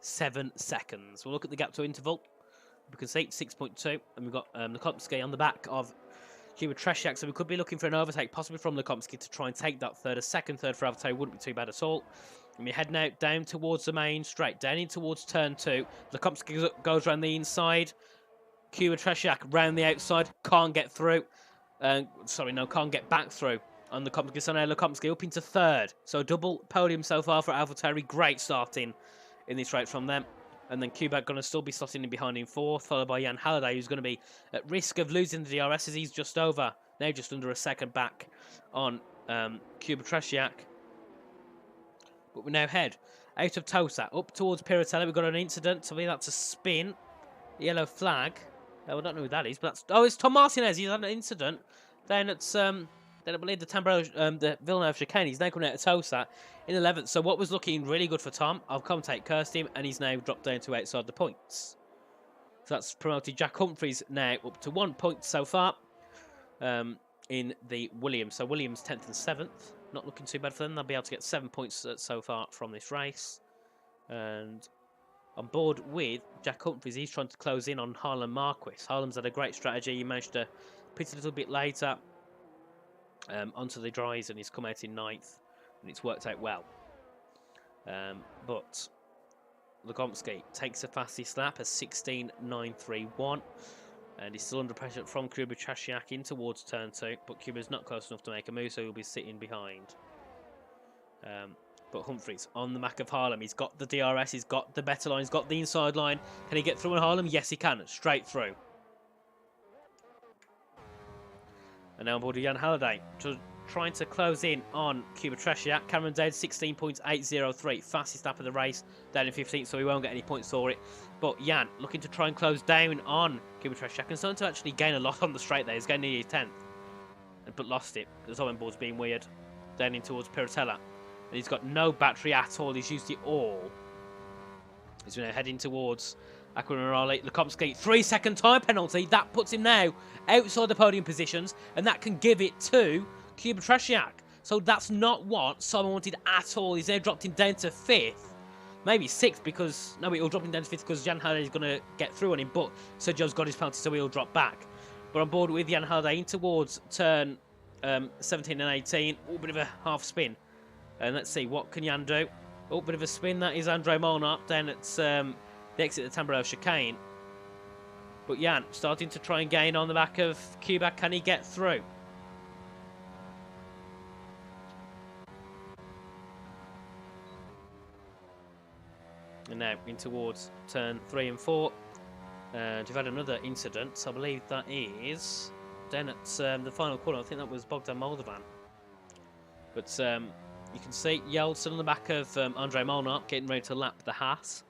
7 seconds. We'll look at the gap to interval. We can see 6.2. And we've got Lukomski on the back of Kuba Trasiak. So we could be looking for an overtake, possibly from Lukomski, to try and take that third. A second third for AlphaTauri wouldn't be too bad at all. And we're heading out down towards the main straight, down in towards turn 2. Lukomski goes around the inside. Kuba Tresiak round the outside, can't get through. Sorry, no, can't get back through on the Lukomski. So now Lukomski up into third. So double podium so far for AlphaTauri. Great starting in this race from them. And then Kubak going to still be slotting in behind in fourth, followed by Jan Halliday, who's going to be at risk of losing the DRS as he's just over, now just under a second back on Kuba Tresiak. But we now head out of Tosa, up towards Piratella. We've got an incident, so that's a spin. Yellow flag. I don't know who that is, but that's... Oh, it's Tom Martinez. He's had an incident. Then it's... Then I believe the Villeneuve chicane. He's now coming out of Tosa in 11th. So what was looking really good for Tom, I'll commentate, cursed him, and he's now dropped down to outside the points. So that's promoted Jack Humphries now up to 1 point so far in the Williams. So Williams 10th and 7th. Not looking too bad for them. They'll be able to get 7 points so far from this race. And on board with Jack Humphries, he's trying to close in on Harlem Marquis. Harlem's had a great strategy. He managed to pit a little bit later onto the dries, and he's come out in 9th, and it's worked out well. But Lukomski takes a fastest lap, a 16.931, and he's still under pressure from Kuba Tresiak in towards turn 2, but Kuba's not close enough to make a move, so he'll be sitting behind. But Humphries on the back of Harlem. He's got the DRS, he's got the better line, he's got the inside line. Can he get through on Harlem? Yes, he can. Straight through. And now on board with Jan Halliday, trying to close in on Kuba Tresiak. Cameron Dowd, 16.803. Fastest lap of the race, down in 15th, so he won't get any points for it. But Jan looking to try and close down on Kuba Tresiak, and starting to actually gain a lot on the straight there. He's going nearly 10th, but lost it. The time board's being weird. Down in towards Piratella. And he's got no battery at all. He's used it all. He's now heading towards Aquamarale. Lukomski, 3-second time penalty. That puts him now outside the podium positions, and that can give it to Kuba Tresiak. So that's not what Simon wanted at all. He's now dropped him down to 5th. Maybe 6th because... No, he'll drop him down to 5th because Jan Halliday is going to get through on him, but Sergio's got his penalty, so he'll drop back. But on board with Jan Halliday in towards turn 17 and 18. Oh, bit of a half spin. And let's see, what can Jan do? Oh, bit of a spin. That is Andre Molnar. Then it's the exit of the Tamburello chicane. But Jan starting to try and gain on the back of Kuba. Can he get through? And now in towards turn 3 and 4. And we've had another incident. I believe that is then at the final corner. I think that was Bogdan Moldovan. But you can see Yeltsin on the back of Andre Molnar getting ready to lap the Haas.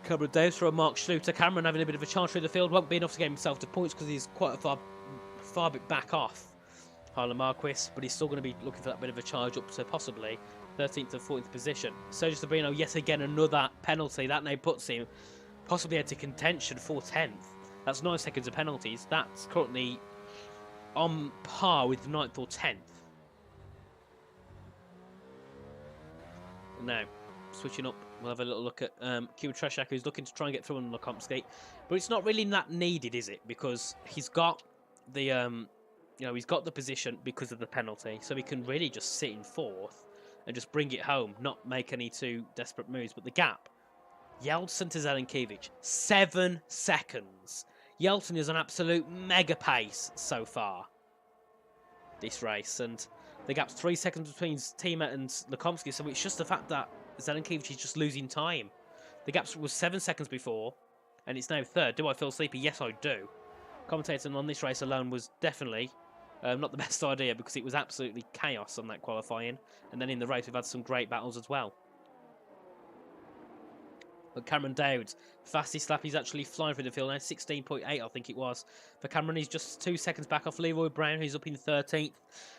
Cameron Davis for a Mark Schluter. Cameron having a bit of a charge through the field. Won't be enough to get himself to points because he's quite a far bit back off Harlem Marquis. But he's still going to be looking for that bit of a charge up to possibly 13th or 14th position. Sergio Sabrino, yet again, another penalty. That now puts him possibly into contention for 10th. That's 9 seconds of penalties. That's currently on par with 9th or 10th. Now, switching up, we'll have a little look at Kuba Tresiak, who's looking to try and get through on Lukomski. But it's not really that needed, is it? Because he's got the, he's got the position because of the penalty. So he can really just sit in 4th and just bring it home, not make any too desperate moves. But the gap, Yeltsin to Zelenkiewicz, 7 seconds. Yeltsin is an absolute mega pace so far this race, and the gap's 3 seconds between Tima and Lukomski, so it's just the fact that Zelenkiewicz is just losing time. The gap was 7 seconds before, and it's now 3rd. Do I feel sleepy? Yes, I do. Commentating on this race alone was definitely not the best idea because it was absolutely chaos on that qualifying, and then in the race we've had some great battles as well. But Cameron Dowd, fastest lap, he's actually flying through the field now, 16.8 I think it was. For Cameron, he's just 2 seconds back off Leroy Brown, who's up in 13th.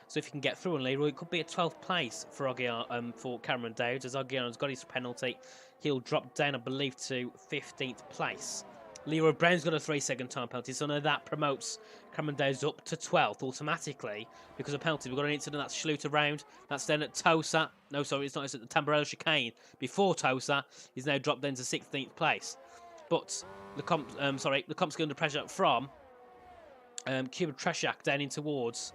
So if he can get through on Leroy, it could be a 12th place for Cameron Dowd. As Ogiano's got his penalty, he'll drop down, I believe, to 15th place. Leroy Brown's got a 3-second time penalty, so now that promotes Cameron Dowd up to 12th automatically because of penalty. We've got an incident, that's Schluter round. That's then at Tosa. No, sorry, it's not. It's at the Tamburello chicane. Before Tosa, he's now dropped down to 16th place. But Lukomski under pressure from Kuba Tresiak down in towards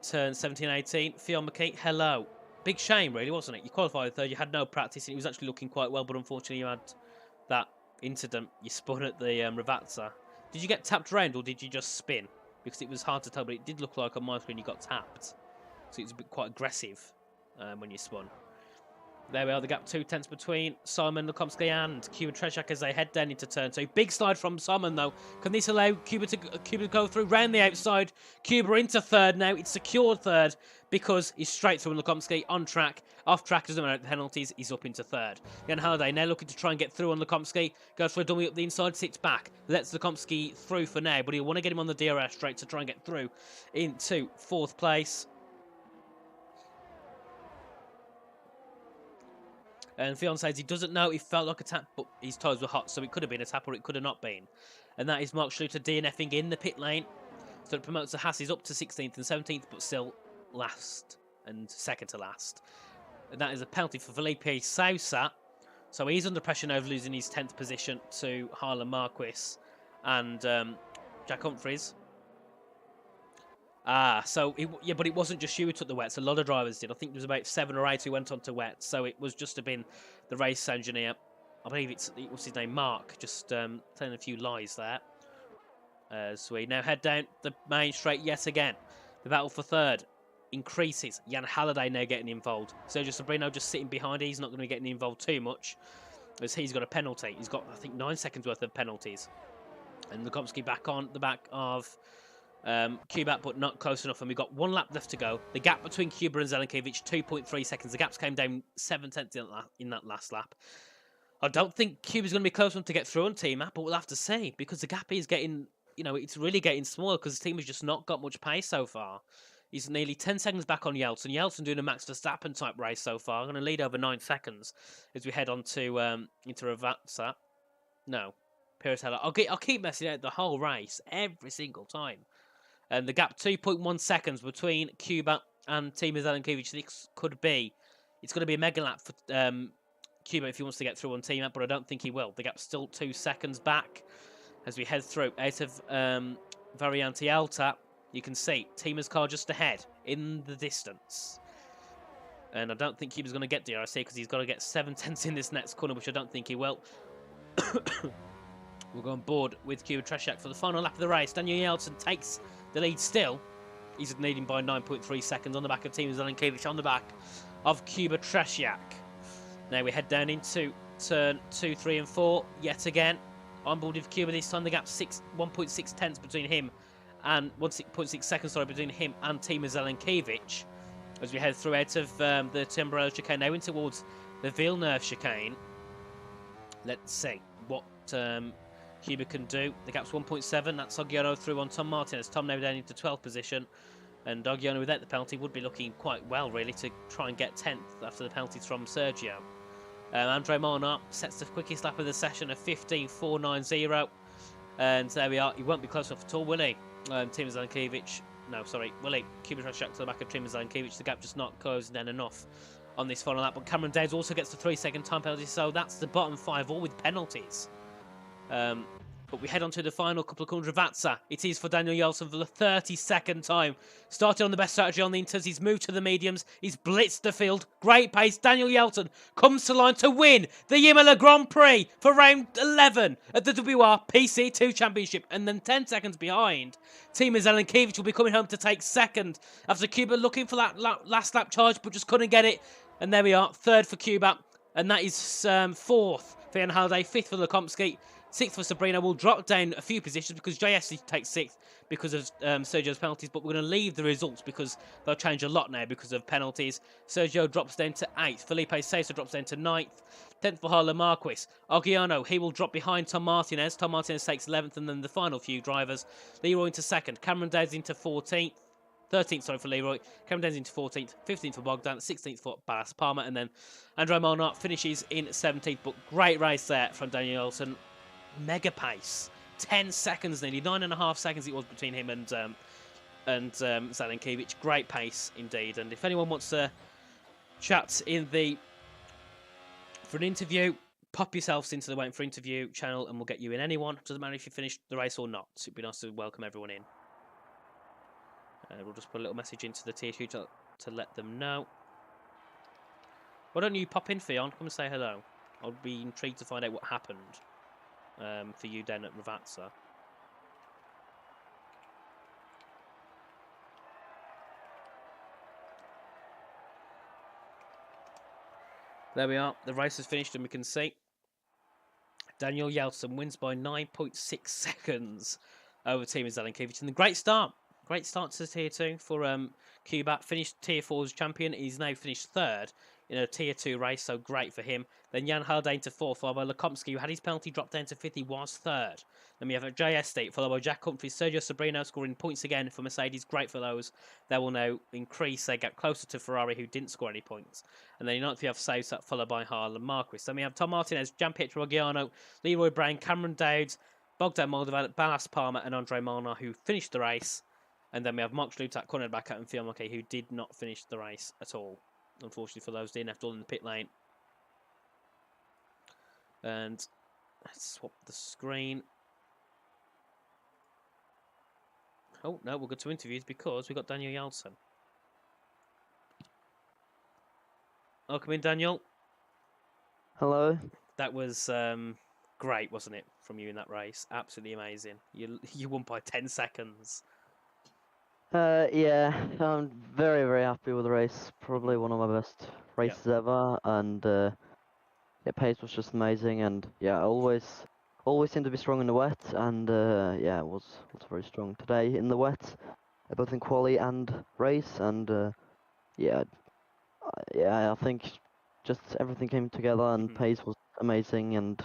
turn 17-18. Fionn McKee, hello. Big shame, really, wasn't it? You qualified third, you had no practice, and it was actually looking quite well, but unfortunately you had that incident. You spun at the Ravazza. Did you get tapped around or did you just spin? Because it was hard to tell, but it did look like on my screen you got tapped. So it was a bit quite aggressive when you spun. There we are, the gap 2 tenths between Simon Lukomsky and Cuba Treshak as they head down into turn 2. Big slide from Simon though. Can this allow Cuba to go through round the outside? Cuba into third now. It's secured third because he's straight through Lukomsky on track. Off track, doesn't matter the penalties. He's up into third. Jan Halliday now looking to try and get through on Lukomsky. Goes for a dummy up the inside, sits back. Lets Lukomsky through for now, but he'll want to get him on the DRS straight to try and get through into 4th place. And Fionn says he doesn't know, he felt like a tap, but his toes were hot, so it could have been a tap or it could have not been. And that is Mark Schluter DNFing in the pit lane. So it promotes the Hasses up to 16th and 17th, but still last and second to last. And that is a penalty for Felipe Sousa. So he's under pressure now of losing his 10th position to Harlan Marquis and Jack Humphreys. So yeah, but it wasn't just you who took the wets. A lot of drivers did. I think there was about 7 or 8 who went on to wets. So it was just been the race engineer. I believe it was his name, Mark. Just telling a few lies there. As we now head down the main straight yet again. The battle for third increases. Jan Halliday now getting involved. Sergio Sobrino just sitting behind. He's not going to be getting involved too much, as he's got a penalty. He's got, I think, 9 seconds worth of penalties. And Lukomsky back on the back of Kubat, but not close enough, and we've got 1 lap left to go. The gap between Kuba and Zelenkiewicz, 2.3 seconds. The gaps came down 7 tenths in that last lap. I don't think Kuba's going to be close enough to get through on team map, but we'll have to see, because the gap is getting, it's really getting smaller, because the team has just not got much pace so far. He's nearly 10 seconds back on Yeltsin. Yeltsin doing a Max Verstappen type race so far. Going to lead over 9 seconds as we head on to into Ravazza. No, Piratella. I'll keep messing out the whole race every single time. And the gap 2.1 seconds between Kuba and Timo Zelenkiewicz. This could be, it's going to be a mega lap for Kuba if he wants to get through on team map, but I don't think he will. The gap's still 2 seconds back as we head through out of Variante Alta. You can see Tima's car just ahead in the distance. And I don't think Kuba's going to get DRC because he's got to get 7 tenths in this next corner, which I don't think he will. We'll go on board with Kuba Treshak for the final lap of the race. Daniel Yeltsin takes the lead still. He's leading by 9.3 seconds on the back of Timo Zelenkiewicz, on the back of Kuba Treshak. Now we head down into turn 2, 3 and 4 yet again. On board with Kuba this time. The gap's 1.6 tenths between him and 1.6 seconds between him and Timo Zelenkiewicz. As we head through out of the Timbrello chicane now in towards the Villeneuve chicane. Let's see what Kuba can do. The gap's 1.7. That's Oggiano through on Tom Martinez. Tom now down into 12th position. And Oggiano without the penalty would be looking quite well, really, to try and get 10th after the penalties from Sergio. Andre Molnar sets the quickest lap of the session of 15.490. And there we are. He won't be close enough at all, will he? Timo Zelenkiewicz. No, sorry. Will he? Kuba Treshak to the back of Timo Zelenkiewicz. The gap just not closing down enough on this final lap. But Cameron Daves also gets the 3-second time penalty. So that's the bottom 5, all with penalties. But we head on to the final couple of corners of Vatsa. It is for Daniel Yeltsin for the 32nd time. Started on the best strategy on the inters. He's moved to the mediums. He's blitzed the field. Great pace. Daniel Yeltsin comes to line to win the Imola Grand Prix for round 11 at the WOR PC2 Championship. And then 10 seconds behind, Timo Zelenkiewicz will be coming home to take second after Kuba looking for that last lap charge but just couldn't get it. And there we are, third for Kuba. And that is fourth for Jan Halliday, fifth for Lukomsky. 6th for Sabrina. Will drop down a few positions because JS takes 6th because of Sergio's penalties, but we're going to leave the results because they'll change a lot now because of penalties. Sergio drops down to 8th. Felipe Sousa drops down to 9th. 10th for Harlan Marquis. Oggiano, he will drop behind Tom Martinez. Tom Martinez takes 11th, and then the final few drivers. Leroy into 2nd. Cameron Days into 14th. 13th, sorry, for Leroy. Cameron Days into 14th. 15th for Bogdan. 16th for Ballas Palmer. And then Andre Molnar finishes in 17th. But great race there from Daniel Yeltsin. Mega pace, 10 seconds nearly, 9.5 seconds it was between him and Zelenkiewicz. Great pace indeed. And if anyone wants to chat for an interview, pop yourselves into the Waiting for Interview channel and we'll get you in. Anyone, doesn't matter if you finished the race or not. It'd be nice to welcome everyone in. We'll just put a little message into the TSU to let them know. Why don't you pop in, Fionn? Come and say hello. I'll be intrigued to find out what happened. for you down at Ravazza. There we are. The race is finished, and we can see Daniel Yeltsin wins by 9.6 seconds over Team Zelenkevich. And a great start. Great start to Tier 2 for Kubat. Finished Tier 4's champion. He's now finished third in a Tier 2 race, so great for him. Then Jan Haldane to fourth, followed by Lekomsky, who had his penalty dropped down to fifth. He was third. Then we have a JS State, followed by Jack Humphrey. Sergio Sobrino scoring points again for Mercedes. Great for those. They will now increase. They get closer to Ferrari, who didn't score any points. And then in ninth, we have Sousa, followed by Harlan Marquis. Then we have Tom Martinez, Gianpietro Giano, Leroy Brown, Cameron Dowd, Bogdan Moldovan, Ballas Palmer, and Andre Molnar, who finished the race. And then we have Mark Schlutak, Conrad Bakker, and Phil Mulcahy, who did not finish the race at all. Unfortunately for those DNF'd all in the pit lane. And let's swap the screen. Oh, no, we'll go to interviews because we've got Daniel Yeltsin. Welcome in, Daniel. Hello. That was great, wasn't it, from you in that race? Absolutely amazing. You won by 10 seconds. Yeah, I'm very, very happy with the race. Probably one of my best races ever, and yeah, pace was just amazing, and yeah, I always seem to be strong in the wet, and yeah, was very strong today in the wet, both in quali and race, and yeah, I think just everything came together, and pace was amazing, and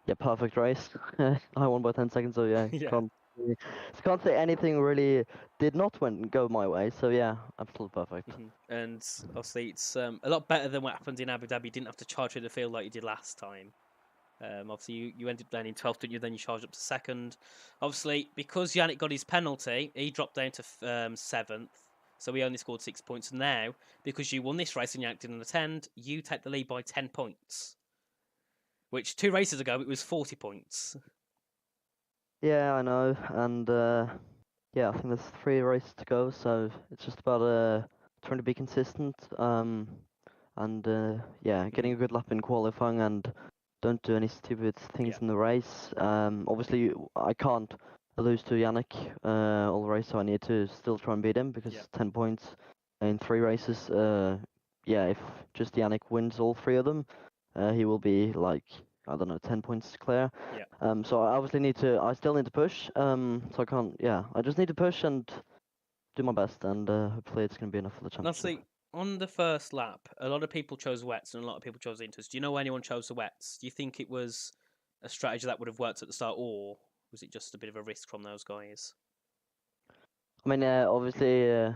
yeah, perfect race. I won by 10 seconds, so yeah, Yeah. can't say anything really did not go my way. So yeah, absolutely perfect. And obviously, it's a lot better than what happened in Abu Dhabi. You didn't have to charge through the field like you did last time. Obviously, you ended up down in 12th, didn't you? Then you charged up to second. Obviously, because Yannick got his penalty, he dropped down to 7th. So he only scored 6 points. Now, because you won this race and Yannick didn't attend, you take the lead by 10 points. Which 2 races ago, it was 40 points. Yeah, I know. And yeah, I think there's 3 races to go. So it's just about trying to be consistent. And yeah, getting a good lap in qualifying and don't do any stupid things in the race. Obviously, I can't lose to Yannick all the race, so I need to still try and beat him because 10 points in 3 races. Yeah, if just Yannick wins all 3 of them, he will be like, I don't know, 10 points clear. So I still need to push. So I can't. Yeah, I just need to push and do my best, and hopefully it's going to be enough for the championship. Obviously, on the first lap, a lot of people chose wets and a lot of people chose inters. Do you know why anyone chose the wets? Do you think it was a strategy that would have worked at the start, or was it just a bit of a risk from those guys? I mean, obviously,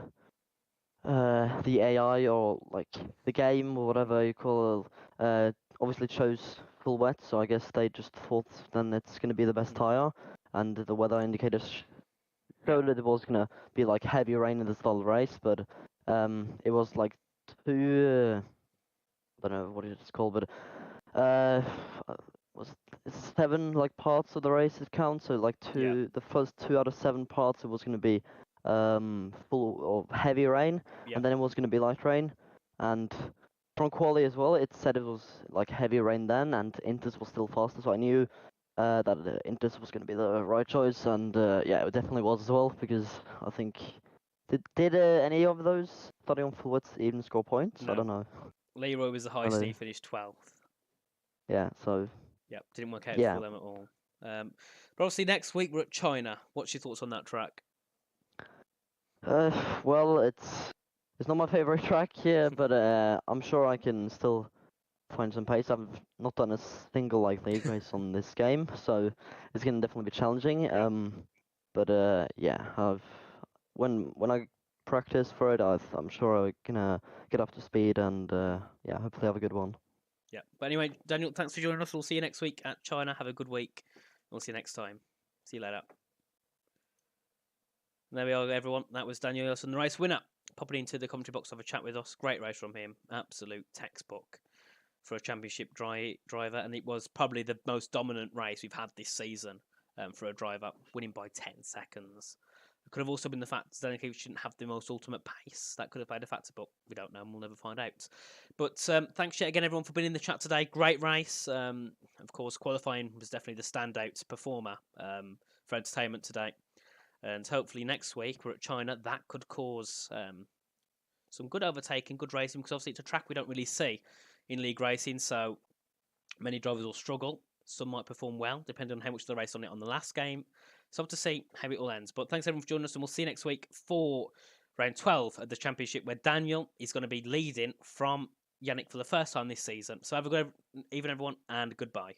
the AI or like the game or whatever you call it, obviously chose full wet, so I guess they just thought then it's going to be the best tire, and the weather indicators showed that it was going to be like heavy rain in the start of the race, but it was like 2, I don't know what it's called, but was 7 like parts of the race it counts, so like the first 2 out of 7 parts it was going to be full of heavy rain, and then it was going to be light rain, and from quali as well it said it was like heavy rain then, and Inters was still faster, so I knew that Inters was going to be the right choice, and yeah, it definitely was as well, because I think did any of those starting on full wets even score points? No. I don't know. Leroy was the highest, he finished 12th. Yeah, so didn't work out for them at all. But obviously next week we're at China. What's your thoughts on that track? Well, it's not my favorite track here, but I'm sure I can still find some pace. I've not done a single like league race on this game, so it's gonna definitely be challenging. But yeah, when I practice for it, I'm sure I'm gonna get up to speed and yeah, hopefully have a good one. Yeah, but anyway, Daniel, thanks for joining us. We'll see you next week at China. Have a good week. We'll see you next time. See you later. And there we are, everyone. That was Daniel Yeltsin, the race winner, popping into the commentary box to have a chat with us. Great race from him. Absolute textbook for a championship driver, and it was probably the most dominant race we've had this season for a driver, winning by 10 seconds. It could have also been the fact Zdenek shouldn't have the most ultimate pace. That could have played a factor, but we don't know and we'll never find out. But thanks yet again, everyone, for being in the chat today. Great race. Of course, qualifying was definitely the standout performer for entertainment today. And hopefully next week we're at China. That could cause some good overtaking, good racing, because obviously it's a track we don't really see in league racing, so many drivers will struggle. Some might perform well, depending on how much they race on it on the last game. So to see how it all ends. But thanks everyone for joining us, and we'll see you next week for round 12 of the championship, where Daniel is going to be leading from Yannick for the first time this season. So have a good evening, everyone, and goodbye.